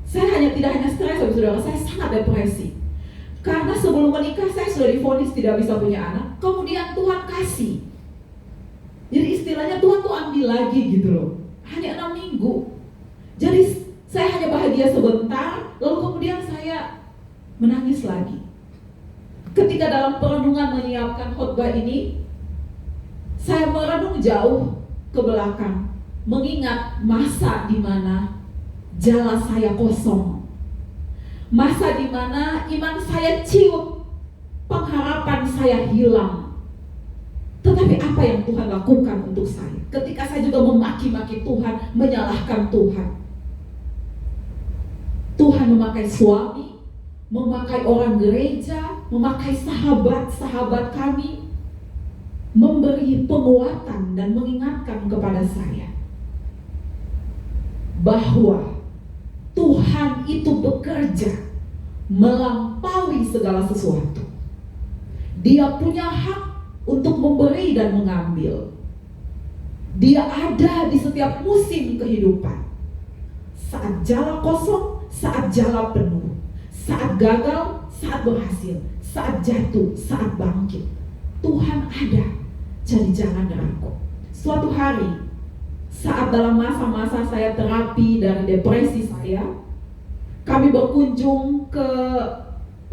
Saya tidak hanya stres, saudara, saya sangat depresi. Karena sebelum menikah saya sudah divonis tidak bisa punya anak. Kemudian Tuhan kasih. Jadi istilahnya Tuhan tuh ambil lagi gitu loh. Hanya 6 minggu. Jadi saya hanya bahagia sebentar, lalu kemudian saya menangis lagi. Ketika dalam perenungan menyiapkan khotbah ini, saya merenung jauh ke belakang, mengingat masa di mana jala saya kosong, masa di mana iman saya ciut, pengharapan saya hilang. Tetapi apa yang Tuhan lakukan untuk saya? Ketika saya juga memaki-maki Tuhan, menyalahkan Tuhan, Tuhan memakai suami, memakai orang gereja, memakai sahabat-sahabat kami, memberi penguatan dan mengingatkan kepada saya bahwa Tuhan itu bekerja melampaui segala sesuatu. Dia punya hak untuk memberi dan mengambil. Dia ada di setiap musim kehidupan. Saat jala kosong, saat jala penuh, saat gagal, saat berhasil, saat jatuh, saat bangkit. Tuhan ada. Jadi jangan ragu. Suatu hari, saat dalam masa-masa saya terapi dari depresi saya, kami berkunjung ke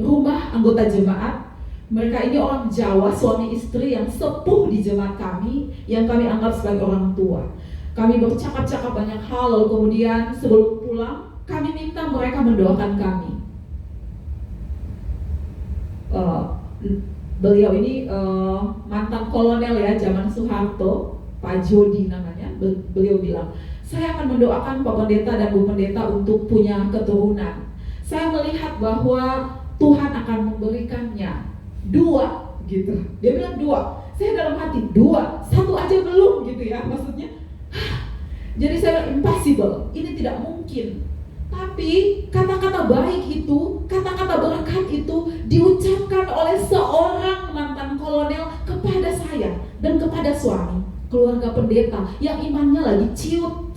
rumah anggota jemaat. Mereka ini orang Jawa, suami istri yang sepuh di jemaat kami, yang kami anggap sebagai orang tua. Kami bercakap-cakap banyak hal, lalu kemudian sebelum pulang, kami minta mereka mendoakan kami. Beliau ini mantan kolonel ya, zaman Soeharto, Pak Jody namanya. Beliau bilang, saya akan mendoakan Pak Pendeta dan Bu Pendeta untuk punya keturunan. Saya melihat bahwa Tuhan akan memberikannya 2 gitu. Dia bilang 2. Saya dalam hati 2, 1 aja belum gitu ya, maksudnya. Jadi saya bilang impossible, ini tidak mungkin. Tapi kata-kata baik itu, kata-kata berkat itu diucapkan oleh seorang mantan kolonel kepada saya dan kepada suami, keluarga pendeta yang imannya lagi ciut.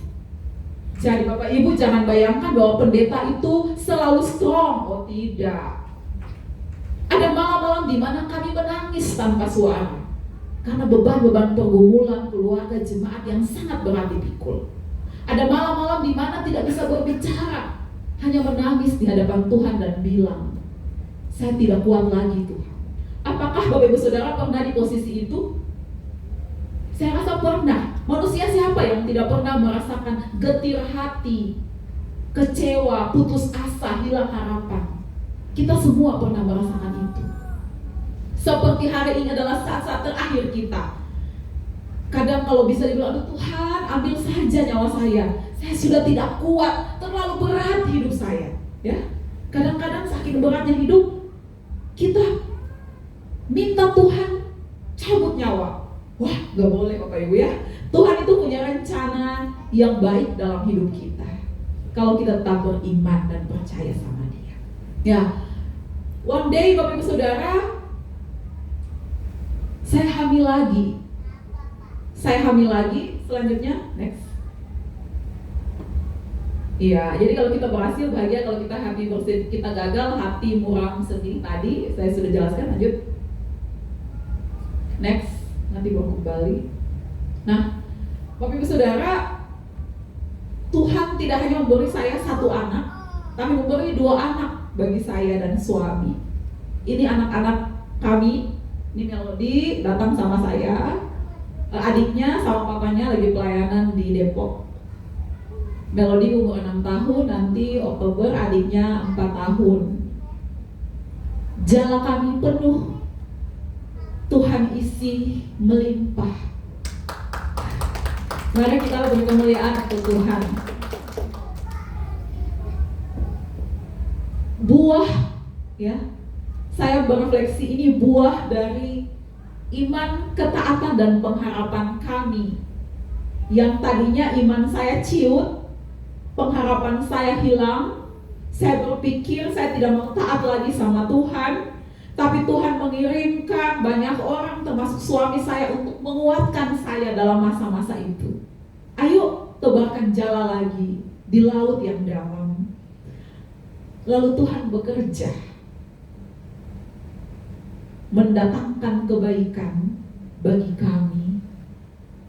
Jadi Bapak Ibu jangan bayangkan bahwa pendeta itu selalu strong. Oh tidak. Ada malam-malam di mana kami menangis tanpa suara karena beban-beban pergumulan keluarga jemaat yang sangat berat dipikul. Ada malam-malam di mana tidak bisa berbicara, hanya menangis di hadapan Tuhan dan bilang, saya tidak kuat lagi Tuhan. Apakah Bapak Ibu Saudara pernah di posisi itu? Saya rasa pernah. Manusia siapa yang tidak pernah merasakan getir hati, kecewa, putus asa, hilang harapan? Kita semua pernah merasakan itu. Seperti hari ini adalah saat-saat terakhir kita. Kadang kalau bisa dibilang, aduh Tuhan ambil saja nyawa saya sudah tidak kuat, terlalu berat hidup saya ya. Kadang-kadang saking beratnya hidup, kita minta Tuhan cabut nyawa. Wah gak boleh Bapak Ibu ya. Tuhan itu punya rencana yang baik dalam hidup kita kalau kita tetap beriman dan percaya sama Dia ya. One day Bapak Ibu Saudara, saya hamil lagi. Selanjutnya next. Iya, jadi kalau kita berhasil bahagia, kalau kita happy bersih, kita gagal hati muram sedih. Tadi saya sudah jelaskan, lanjut. Next, nanti baru kembali. Nah, Bapak Ibu Saudara, Tuhan tidak hanya memberi saya 1 anak, tapi memberi 2 anak bagi saya dan suami. Ini anak-anak kami, ini Melody datang sama saya, adiknya sama papanya lagi pelayanan di Depok. Melody umur 6 tahun, nanti Oktober adiknya 4 tahun. Jala kami penuh, Tuhan isi melimpah. Mari kita beri kemuliaan untuk Tuhan. Buah, ya, saya berefleksi, ini buah dari iman, ketaatan, dan pengharapan kami. Yang tadinya iman saya ciut, pengharapan saya hilang. Saya berpikir saya tidak mau taat lagi sama Tuhan, tapi Tuhan mengirimkan banyak orang termasuk suami saya untuk menguatkan saya dalam masa-masa itu. Ayo tebarkan jala lagi di laut yang dalam. Lalu Tuhan bekerja mendatangkan kebaikan bagi kami.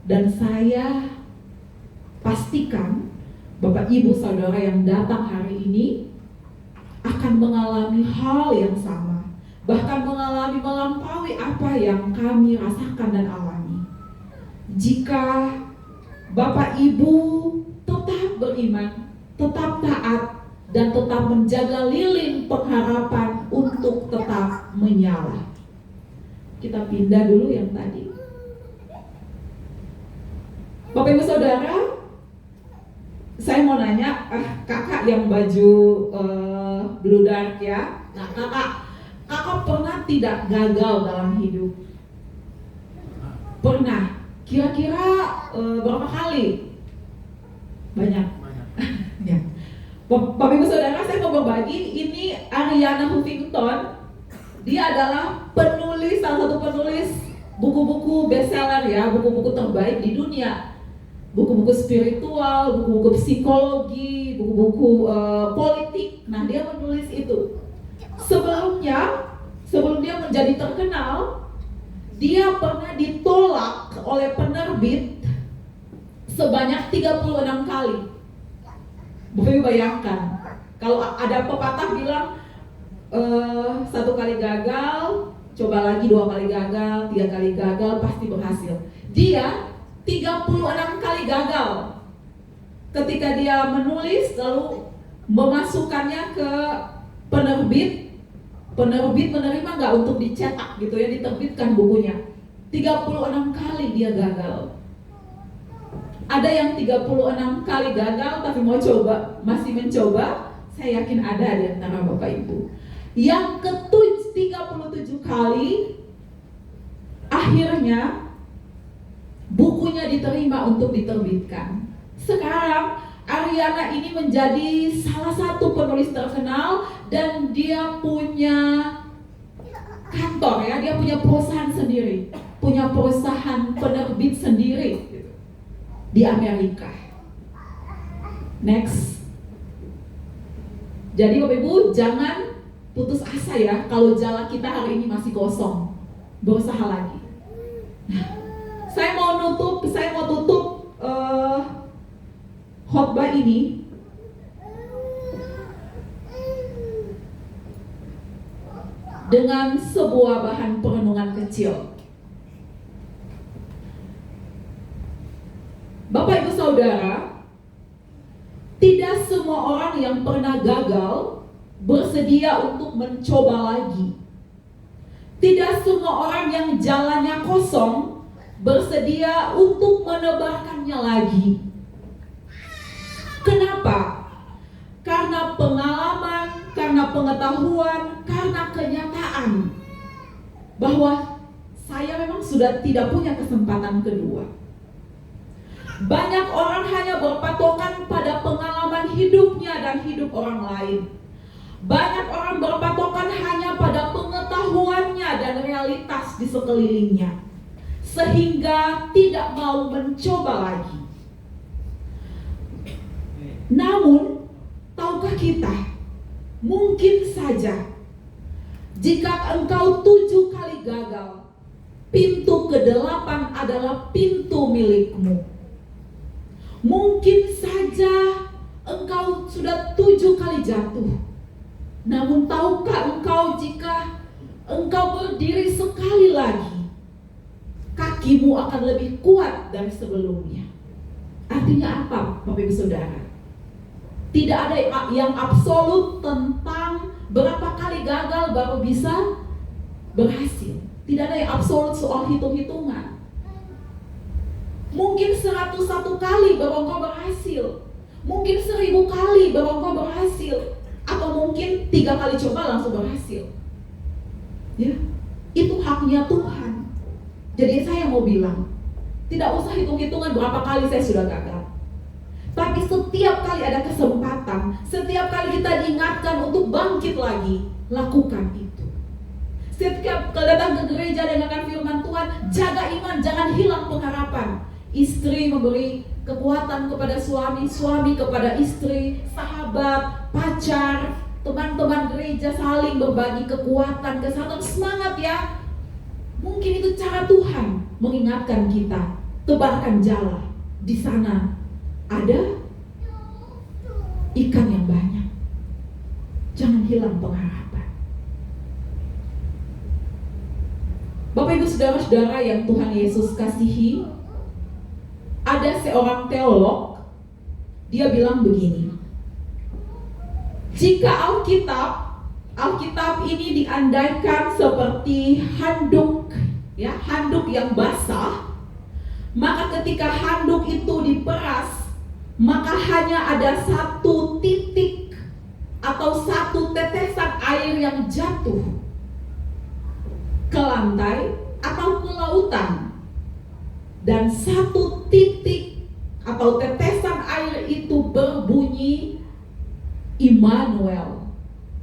Dan saya pastikan Bapak Ibu Saudara yang datang hari ini akan mengalami hal yang sama, bahkan mengalami melampaui apa yang kami rasakan dan alami. Jika Bapak Ibu tetap beriman, tetap taat, dan tetap menjaga lilin pengharapan untuk tetap menyala. Kita pindah dulu yang tadi. Bapak Ibu Saudara, saya mau nanya, kakak yang baju blue dark ya. Nah, kakak pernah tidak gagal dalam hidup? Pernah. Kira-kira berapa kali? Banyak. Ya. Bapak Ibu Saudara, saya mau berbagi, ini Ariana Huffington. Dia adalah penulis, salah satu penulis buku-buku bestseller ya, buku-buku terbaik di dunia. Buku-buku spiritual, buku-buku psikologi, buku-buku politik. Nah, dia menulis itu. Sebelum dia menjadi terkenal, dia pernah ditolak oleh penerbit sebanyak 36 kali. Bapak Ibu bayangkan, kalau ada pepatah bilang 1 kali gagal, coba lagi 2 kali gagal, 3 kali gagal, pasti berhasil. Dia 36 kali gagal. Ketika dia menulis lalu memasukkannya ke penerbit menerima nggak untuk dicetak gitu ya, diterbitkan bukunya. 36 kali dia gagal. Ada yang 36 kali gagal tapi mau coba, masih mencoba. Saya yakin ada di antara Bapak Ibu. Yang ke-37 kali akhirnya bukunya diterima untuk diterbitkan. Sekarang Ariana ini menjadi salah satu penulis terkenal dan dia punya kantor ya, dia punya perusahaan sendiri, punya perusahaan penerbit sendiri di Amerika. Next. Jadi Bapak Ibu jangan putus asa ya kalau jala kita hari ini masih kosong. Berusaha lagi. Saya mau tutup khotbah ini dengan sebuah bahan perenungan kecil. Bapak Ibu Saudara, tidak semua orang yang pernah gagal bersedia untuk mencoba lagi. Tidak semua orang yang jalannya kosong bersedia untuk menebarkannya lagi. Kenapa? Karena pengalaman, karena pengetahuan, karena kenyataan bahwa saya memang sudah tidak punya kesempatan kedua. Banyak orang hanya berpatokan pada pengalaman hidupnya dan hidup orang lain. Banyak orang berpatokan hanya pada pengetahuannya dan realitas di sekelilingnya, sehingga tidak mau mencoba lagi. Namun, tahukah kita, mungkin saja jika engkau 7 kali gagal, pintu ke-8 adalah pintu milikmu. Mungkin saja engkau sudah 7 kali jatuh. Namun tahukah engkau jika engkau berdiri sekali lagi, kakimu akan lebih kuat dari sebelumnya. Artinya apa, Bapak Ibu Saudara? Tidak ada yang absolut tentang berapa kali gagal baru bisa berhasil. Tidak ada yang absolut soal hitung-hitungan. Mungkin 101 kali baru engkau berhasil, mungkin 1000 kali baru engkau berhasil, atau mungkin 3 kali coba langsung berhasil. Ya, itu haknya Tuhan. Jadi saya mau bilang, tidak usah hitung-hitungan berapa kali saya sudah gagal. Tapi setiap kali ada kesempatan, setiap kali kita diingatkan untuk bangkit lagi, lakukan itu. Setiap kali datang ke gereja dengarkan firman Tuhan, jaga iman, jangan hilang pengharapan. Istri memberi kekuatan kepada suami, suami kepada istri, sahabat, pacar, teman-teman gereja saling berbagi kekuatan, kesehatan, semangat ya. Mungkin itu cara Tuhan mengingatkan kita, tebarkan jala. Di sana ada ikan yang banyak. Jangan hilang pengharapan. Bapak Ibu Saudara-saudara yang Tuhan Yesus kasihi, ada seorang teolog, dia bilang begini, jika Alkitab ini diandaikan seperti handuk, ya, handuk yang basah, maka ketika handuk itu diperas, maka hanya ada satu titik atau satu tetesan air yang jatuh ke lantai atau ke lautan. Dan satu titik atau tetesan air itu berbunyi Immanuel,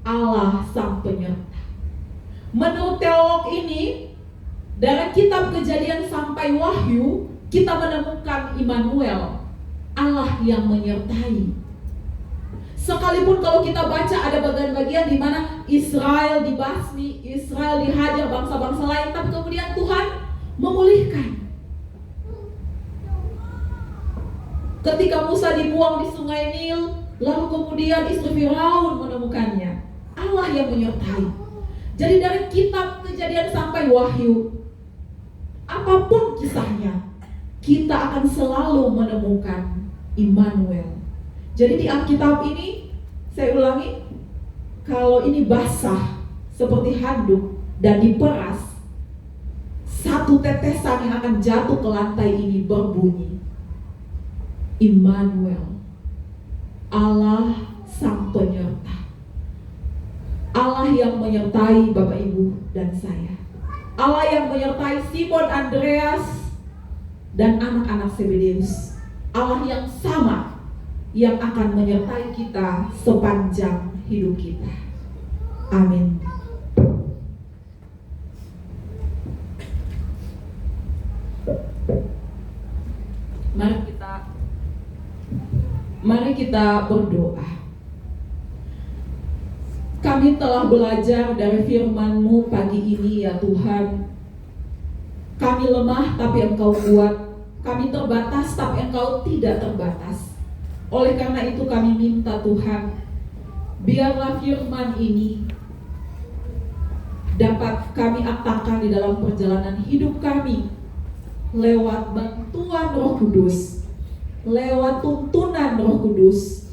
Allah Sang Penyerta. Menurut teolog ini, dari kitab Kejadian sampai Wahyu, kita menemukan Immanuel, Allah yang menyertai. Sekalipun kalau kita baca ada bagian-bagian di mana Israel dibasmi, Israel dihajar bangsa-bangsa lain, tapi kemudian Tuhan memulihkan. Ketika Musa dibuang di sungai Nil, lalu kemudian istri Firaun menemukannya, Allah yang menyertai. Jadi dari kitab Kejadian sampai Wahyu, apapun kisahnya, kita akan selalu menemukan Immanuel. Jadi di Alkitab ini, saya ulangi, kalau ini basah seperti handuk dan diperas, satu tetesan yang akan jatuh ke lantai ini berbunyi Immanuel, Allah Sang Penyerta. Allah yang menyertai Bapak Ibu dan saya. Allah yang menyertai Simon, Andreas dan anak-anak Zebedeus. Allah yang sama yang akan menyertai kita sepanjang hidup kita. Amin. Mari kita berdoa. Kami telah belajar dari firman-Mu pagi ini ya Tuhan. Kami lemah tapi Engkau kuat. Kami terbatas tapi Engkau tidak terbatas. Oleh karena itu kami minta Tuhan, biarlah firman ini dapat kami aktakan di dalam perjalanan hidup kami lewat bantuan Roh Kudus, lewat tuntunan Roh Kudus,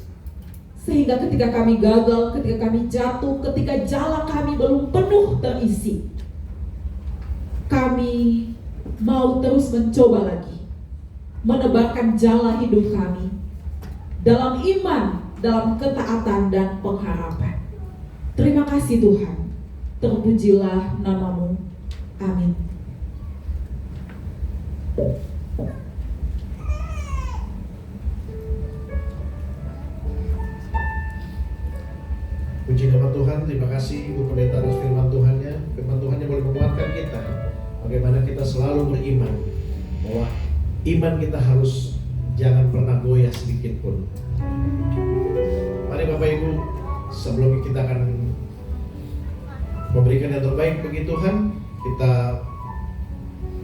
sehingga ketika kami gagal, ketika kami jatuh, ketika jala kami belum penuh terisi, kami mau terus mencoba lagi menebarkan jala hidup kami dalam iman, dalam ketaatan dan pengharapan. Terima kasih Tuhan, terpujilah nama-Mu. Amin. Puji nama Tuhan, terima kasih Ibu Pendeta atas firman Tuhannya. Firman Tuhannya boleh menguatkan kita bagaimana kita selalu beriman bahwa iman kita harus jangan pernah goyah sedikit pun. Mari Bapak Ibu, sebelum kita akan memberikan yang terbaik bagi Tuhan, kita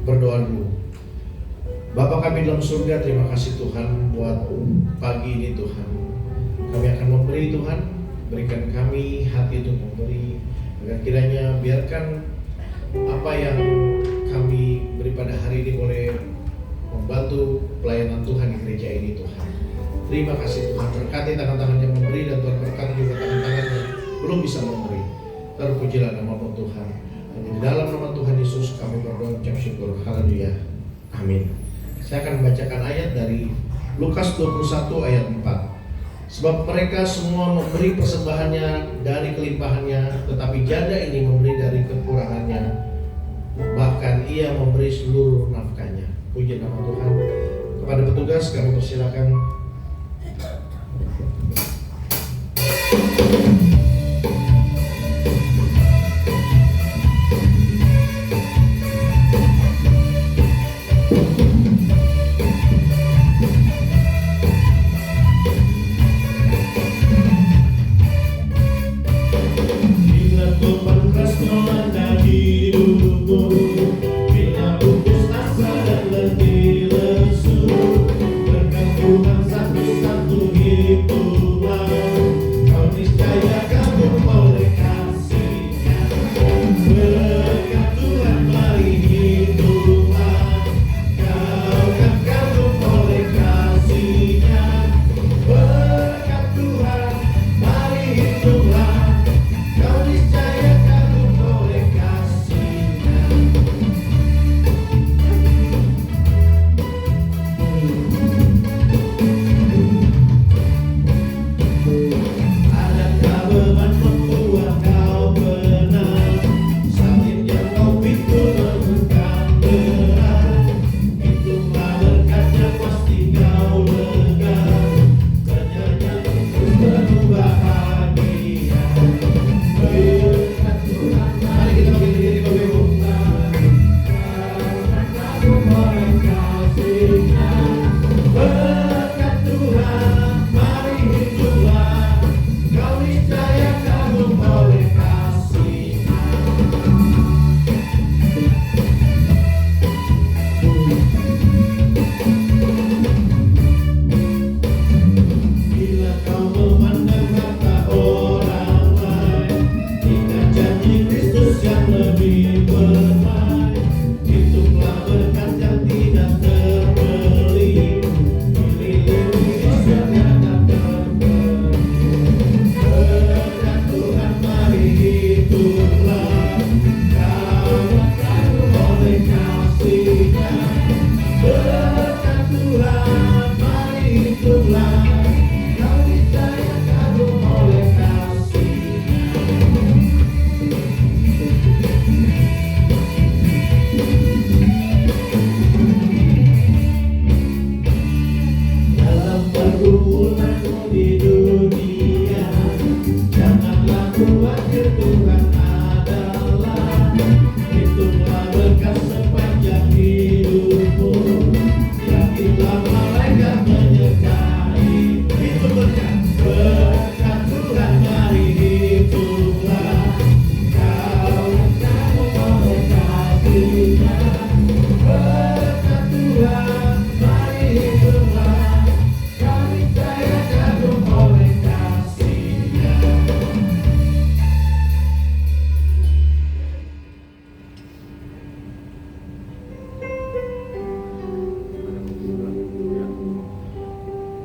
berdoa dulu. Bapa kami dalam surga, terima kasih Tuhan buat pagi ini Tuhan. Kami akan memberi Tuhan, berikan kami hati untuk memberi, agar kiranya biarkan apa yang kami beri pada hari ini boleh membantu pelayanan Tuhan di gereja ini Tuhan. Terima kasih Tuhan, berkati tangan-tangan yang memberi dan Tuhan berkati juga tangan-tangan yang belum bisa memberi. Terpujilah nama Tuhan. Dan di dalam nama Tuhan Yesus kami berdoa ucap syukur. Haleluya. Amin. Saya akan membacakan ayat dari Lukas 21 ayat 4. Sebab mereka semua memberi persembahannya dari kelimpahannya, tetapi janda ini memberi dari kekurangannya, bahkan ia memberi seluruh nafkahnya. Puji nama Tuhan. Kepada petugas kami persilakan.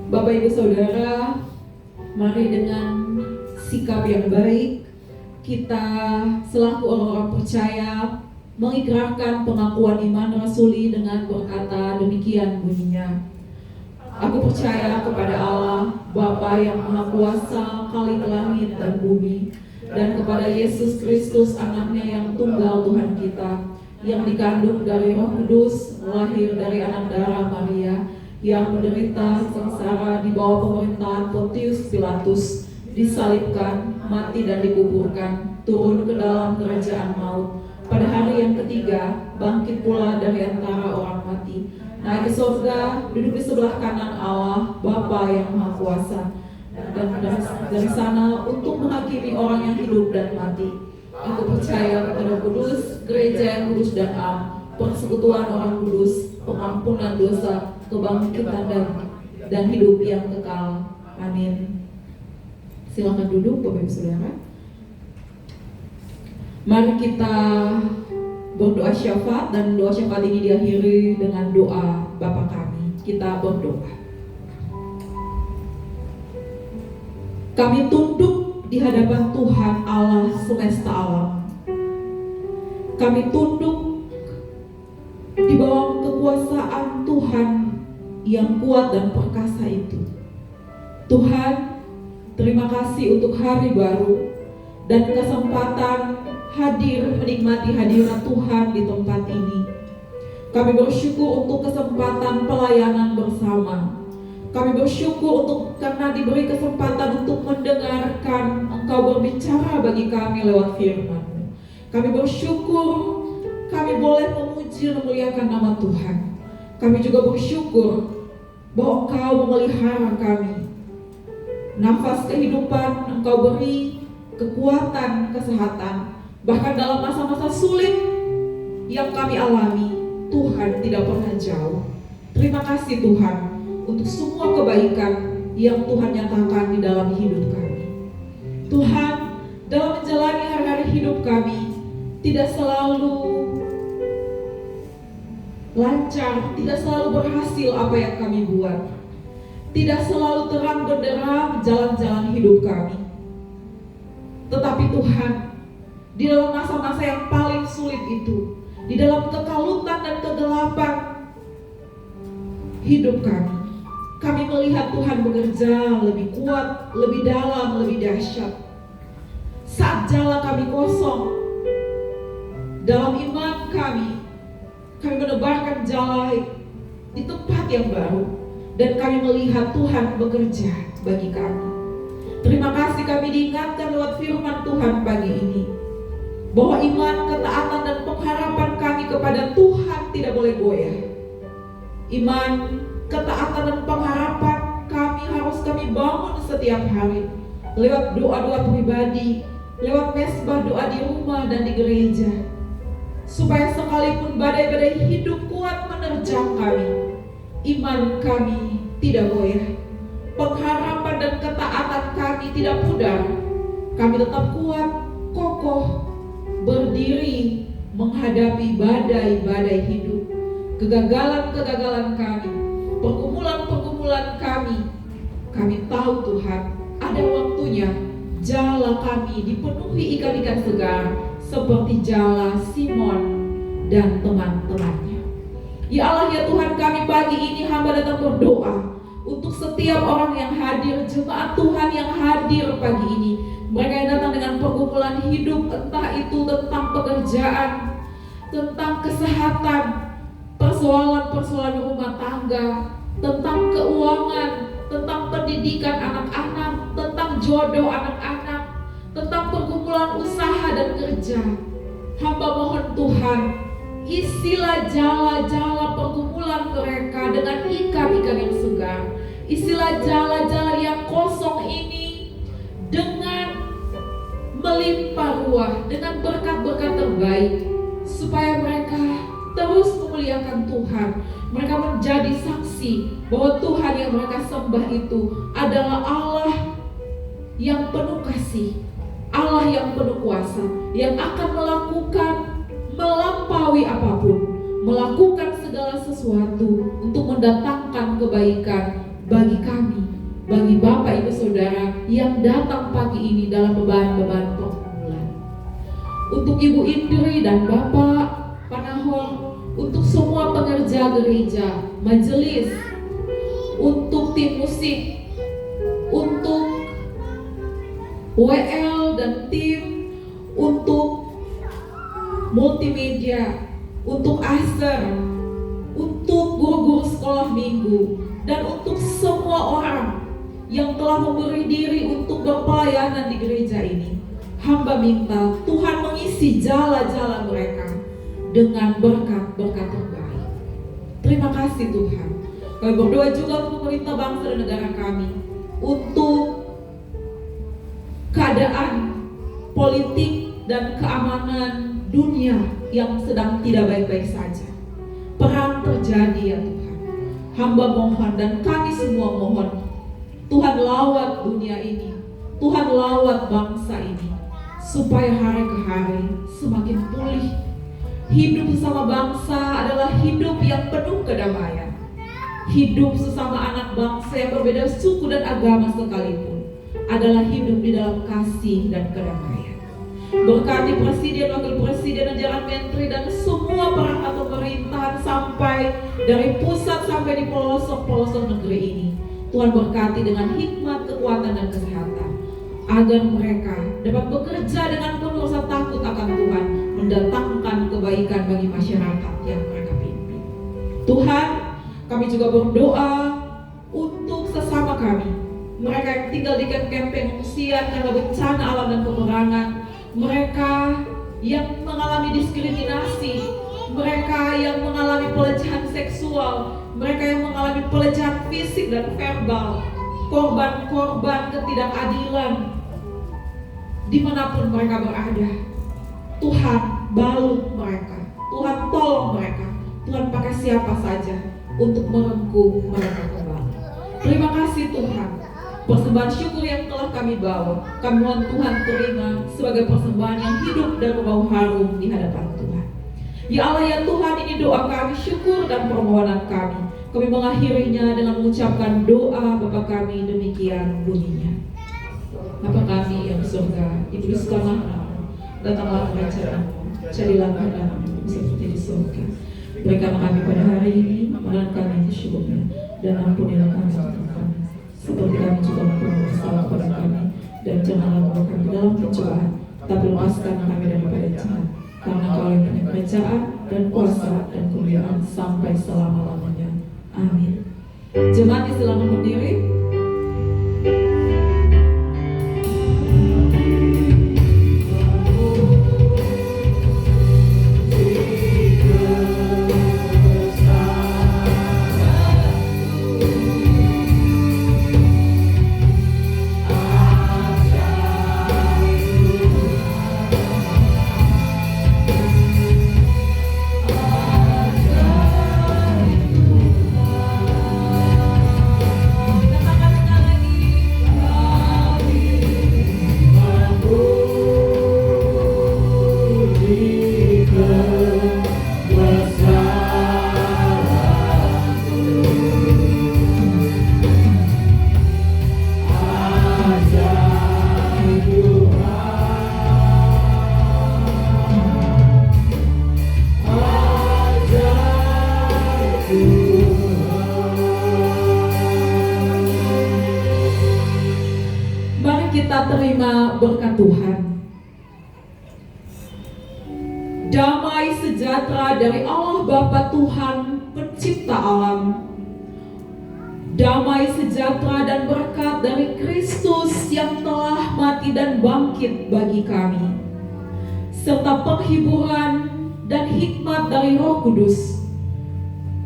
Bapak Ibu Saudara, mari dengan sikap yang baik kita selaku orang-orang percaya mengikrarkan pengakuan iman rasuli dengan berkata demikian bunyinya. Aku percaya kepada Allah, Bapa yang Maha Kuasa, Khalik langit dan bumi, dan kepada Yesus Kristus anaknya yang tunggal Tuhan kita, yang dikandung dari Roh Kudus, lahir dari anak darah Maria, yang menderita sengsara di bawah pemerintahan Pontius Pilatus, disalibkan, mati dan dikuburkan, turun ke dalam kerajaan maut. Pada hari yang ketiga, bangkit pula dari antara orang mati, naik ke surga, duduk di sebelah kanan Allah, Bapa yang Maha Kuasa, dan dari sana untuk menghakimi orang yang hidup dan mati. Aku percaya kepada kudus, gereja yang kudus dan am, persekutuan orang kudus, pengampunan dosa, kebangkitan dan hidup yang kekal. Amin. Silakan duduk Bapak Ibu Saudara. Mari kita berdoa syafaat, dan doa syafaat ini diakhiri dengan doa Bapa kami. Kita berdoa. Kami tunduk di hadapan Tuhan Allah semesta alam. Kami tunduk di bawah kekuasaan Tuhan yang kuat dan perkasa itu. Tuhan, terima kasih untuk hari baru dan kesempatan hadir menikmati hadirat Tuhan di tempat ini. Kami bersyukur untuk kesempatan pelayanan bersama. Kami bersyukur karena diberi kesempatan untuk mendengarkan Engkau berbicara bagi kami lewat firman-Mu. Kami bersyukur kami boleh memuji dan memuliakan nama Tuhan. Kami juga bersyukur bahwa Engkau memelihara kami. Nafas kehidupan Engkau beri, kekuatan, kesehatan. Bahkan dalam masa-masa sulit yang kami alami, Tuhan tidak pernah jauh. Terima kasih Tuhan untuk semua kebaikan yang Tuhan nyatakan di dalam hidup kami. Tuhan, dalam menjalani hari-hari hidup kami tidak selalu lancar, tidak selalu berhasil apa yang kami buat. Tidak selalu terang benderang jalan-jalan hidup kami. Tetapi Tuhan, di dalam masa-masa yang paling sulit itu, di dalam kekalutan dan kegelapan hidup kami melihat Tuhan bekerja lebih kuat, lebih dalam, lebih dahsyat. Saat jala kami kosong, dalam iman kami menebarkan jala di tempat yang baru, dan kami melihat Tuhan bekerja bagi kami. Terima kasih kami diingatkan lewat firman Tuhan pagi ini, bahwa iman, ketaatan, dan pengharapan kami kepada Tuhan tidak boleh goyah. Iman, ketaatan, dan pengharapan harus kami bangun setiap hari lewat doa-doa pribadi, lewat mesbah doa di rumah dan di gereja, supaya sekalipun badai-badai hidup kuat menerjang kami, iman kami tidak goyah, pengharapan dan ketaatan kami tidak pudar. Kami tetap kuat, kokoh, berdiri menghadapi badai-badai hidup, kegagalan-kegagalan kami, pergumulan-pergumulan kami. Kami tahu Tuhan, ada waktunya jala kami dipenuhi ikan-ikan segar seperti jala Simon dan teman-temannya. Ya Allah, ya Tuhan kami, pagi ini hamba datang berdoa untuk setiap orang yang hadir, jemaat Tuhan yang hadir pagi ini. Mereka yang datang dengan pergumulan hidup, entah itu tentang pekerjaan, tentang kesehatan, persoalan-persoalan rumah tangga, tentang keuangan, tentang pendidikan anak-anak, tentang jodoh anak-anak, tentang pergumulan usaha dan kerja. Hamba mohon Tuhan, isilah jala-jala pergumulan mereka dengan ikan-ikan yang segar. Isilah jala-jala yang kosong ini dengan melimpah ruah, dengan berkat-berkat terbaik, supaya mereka terus memuliakan Tuhan. Mereka menjadi saksi bahwa Tuhan yang mereka sembah itu adalah Allah yang penuh kasih, Allah yang penuh kuasa, yang akan melakukan melampaui apapun, melakukan segala sesuatu untuk mendatangkan kebaikan bagi kami, bagi Bapak Ibu Saudara yang datang pagi ini dalam beban-beban pergumulan. Untuk Ibu Indri dan Bapak Panahon, untuk semua pekerja gereja, majelis, untuk tim musik, untuk WL dan tim, untuk multimedia, untuk aser, untuk guru-guru sekolah minggu, dan untuk semua orang yang telah memberi diri untuk berpelayanan di gereja ini. Hamba minta Tuhan mengisi jala-jala mereka dengan berkat-berkat terbaik. Terima kasih Tuhan. Kami berdoa juga untuk pemerintah bangsa dan negara kami, untuk keadaan politik dan keamanan dunia yang sedang tidak baik-baik saja. Perang terjadi ya Tuhan. Hamba mohon dan kami semua mohon, Tuhan lawat dunia ini, Tuhan lawat bangsa ini, supaya hari ke hari semakin pulih, Hidup sesama bangsa adalah hidup yang penuh kedamaian. Hidup sesama anak bangsa yang berbeda suku dan agama sekalipun adalah hidup di dalam kasih dan kedamaian. Berkati Presiden, Wakil Presiden, jajaran menteri dan semua perangkat pemerintahan sampai dari pusat sampai di pelosok-pelosok negeri ini. Tuhan berkati dengan hikmat, kekuatan dan kesehatan agar mereka dapat bekerja dengan penuh rasa takut akan Tuhan, mendatangkan kebaikan bagi masyarakat yang mereka pimpin. Tuhan, kami juga berdoa untuk sesama kami, mereka yang tinggal di kamp-kamp pengungsian karena bencana alam dan peperangan, mereka yang mengalami diskriminasi, mereka yang mengalami pelecehan seksual, mereka yang mengalami pelecehan fisik dan verbal, korban-korban ketidakadilan dimanapun mereka berada. Tuhan balut mereka, Tuhan tolong mereka, Tuhan pakai siapa saja untuk merengkuh mereka kembali. Terima kasih Tuhan, persembahan syukur yang telah kami bawa, kami mohon Tuhan terima sebagai persembahan yang hidup dan berbau harum di hadapan Tuhan. Ya Allah ya Tuhan, ini doa kami, syukur dan permohonan kami. Kami mengakhirinya dengan mengucapkan doa Bapa kami, demikian bunyinya. Bapa kami yang di surga, dikuduskanlah namamu, datanglah kerajaan-Mu, jadilah kehendakmu seperti di surga. Berikanlah kami pada hari ini makanan kami secukupnya, dan ampunilah kami dosa kami, seperti kami juga mengampuni bersalah kepada kami, dan janganlah membawa kami dalam pencobaan, tapi lepaskan kami daripada jahat. Karena Kau yang punya kerajaan dan kuasa dan kemuliaan sampai selama-lamanya. Amin. Jemaat silakan berdiri. Kita terima berkat Tuhan. Damai sejahtera dari Allah Bapa Tuhan pencipta alam, damai sejahtera dan berkat dari Kristus yang telah mati dan bangkit bagi kami, serta penghiburan dan hikmat dari Roh Kudus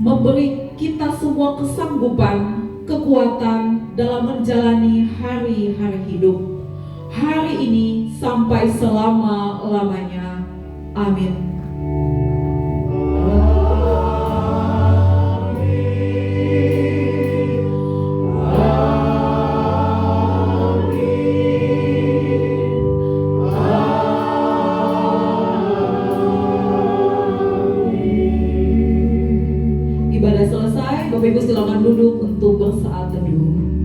memberi kita semua kesanggupan, kekuatan dalam menjalani hari-hari hidup, hari ini sampai selama-lamanya. Amin. Ibadah selesai, Bapak Ibu silakan duduk untuk bersaat teduh.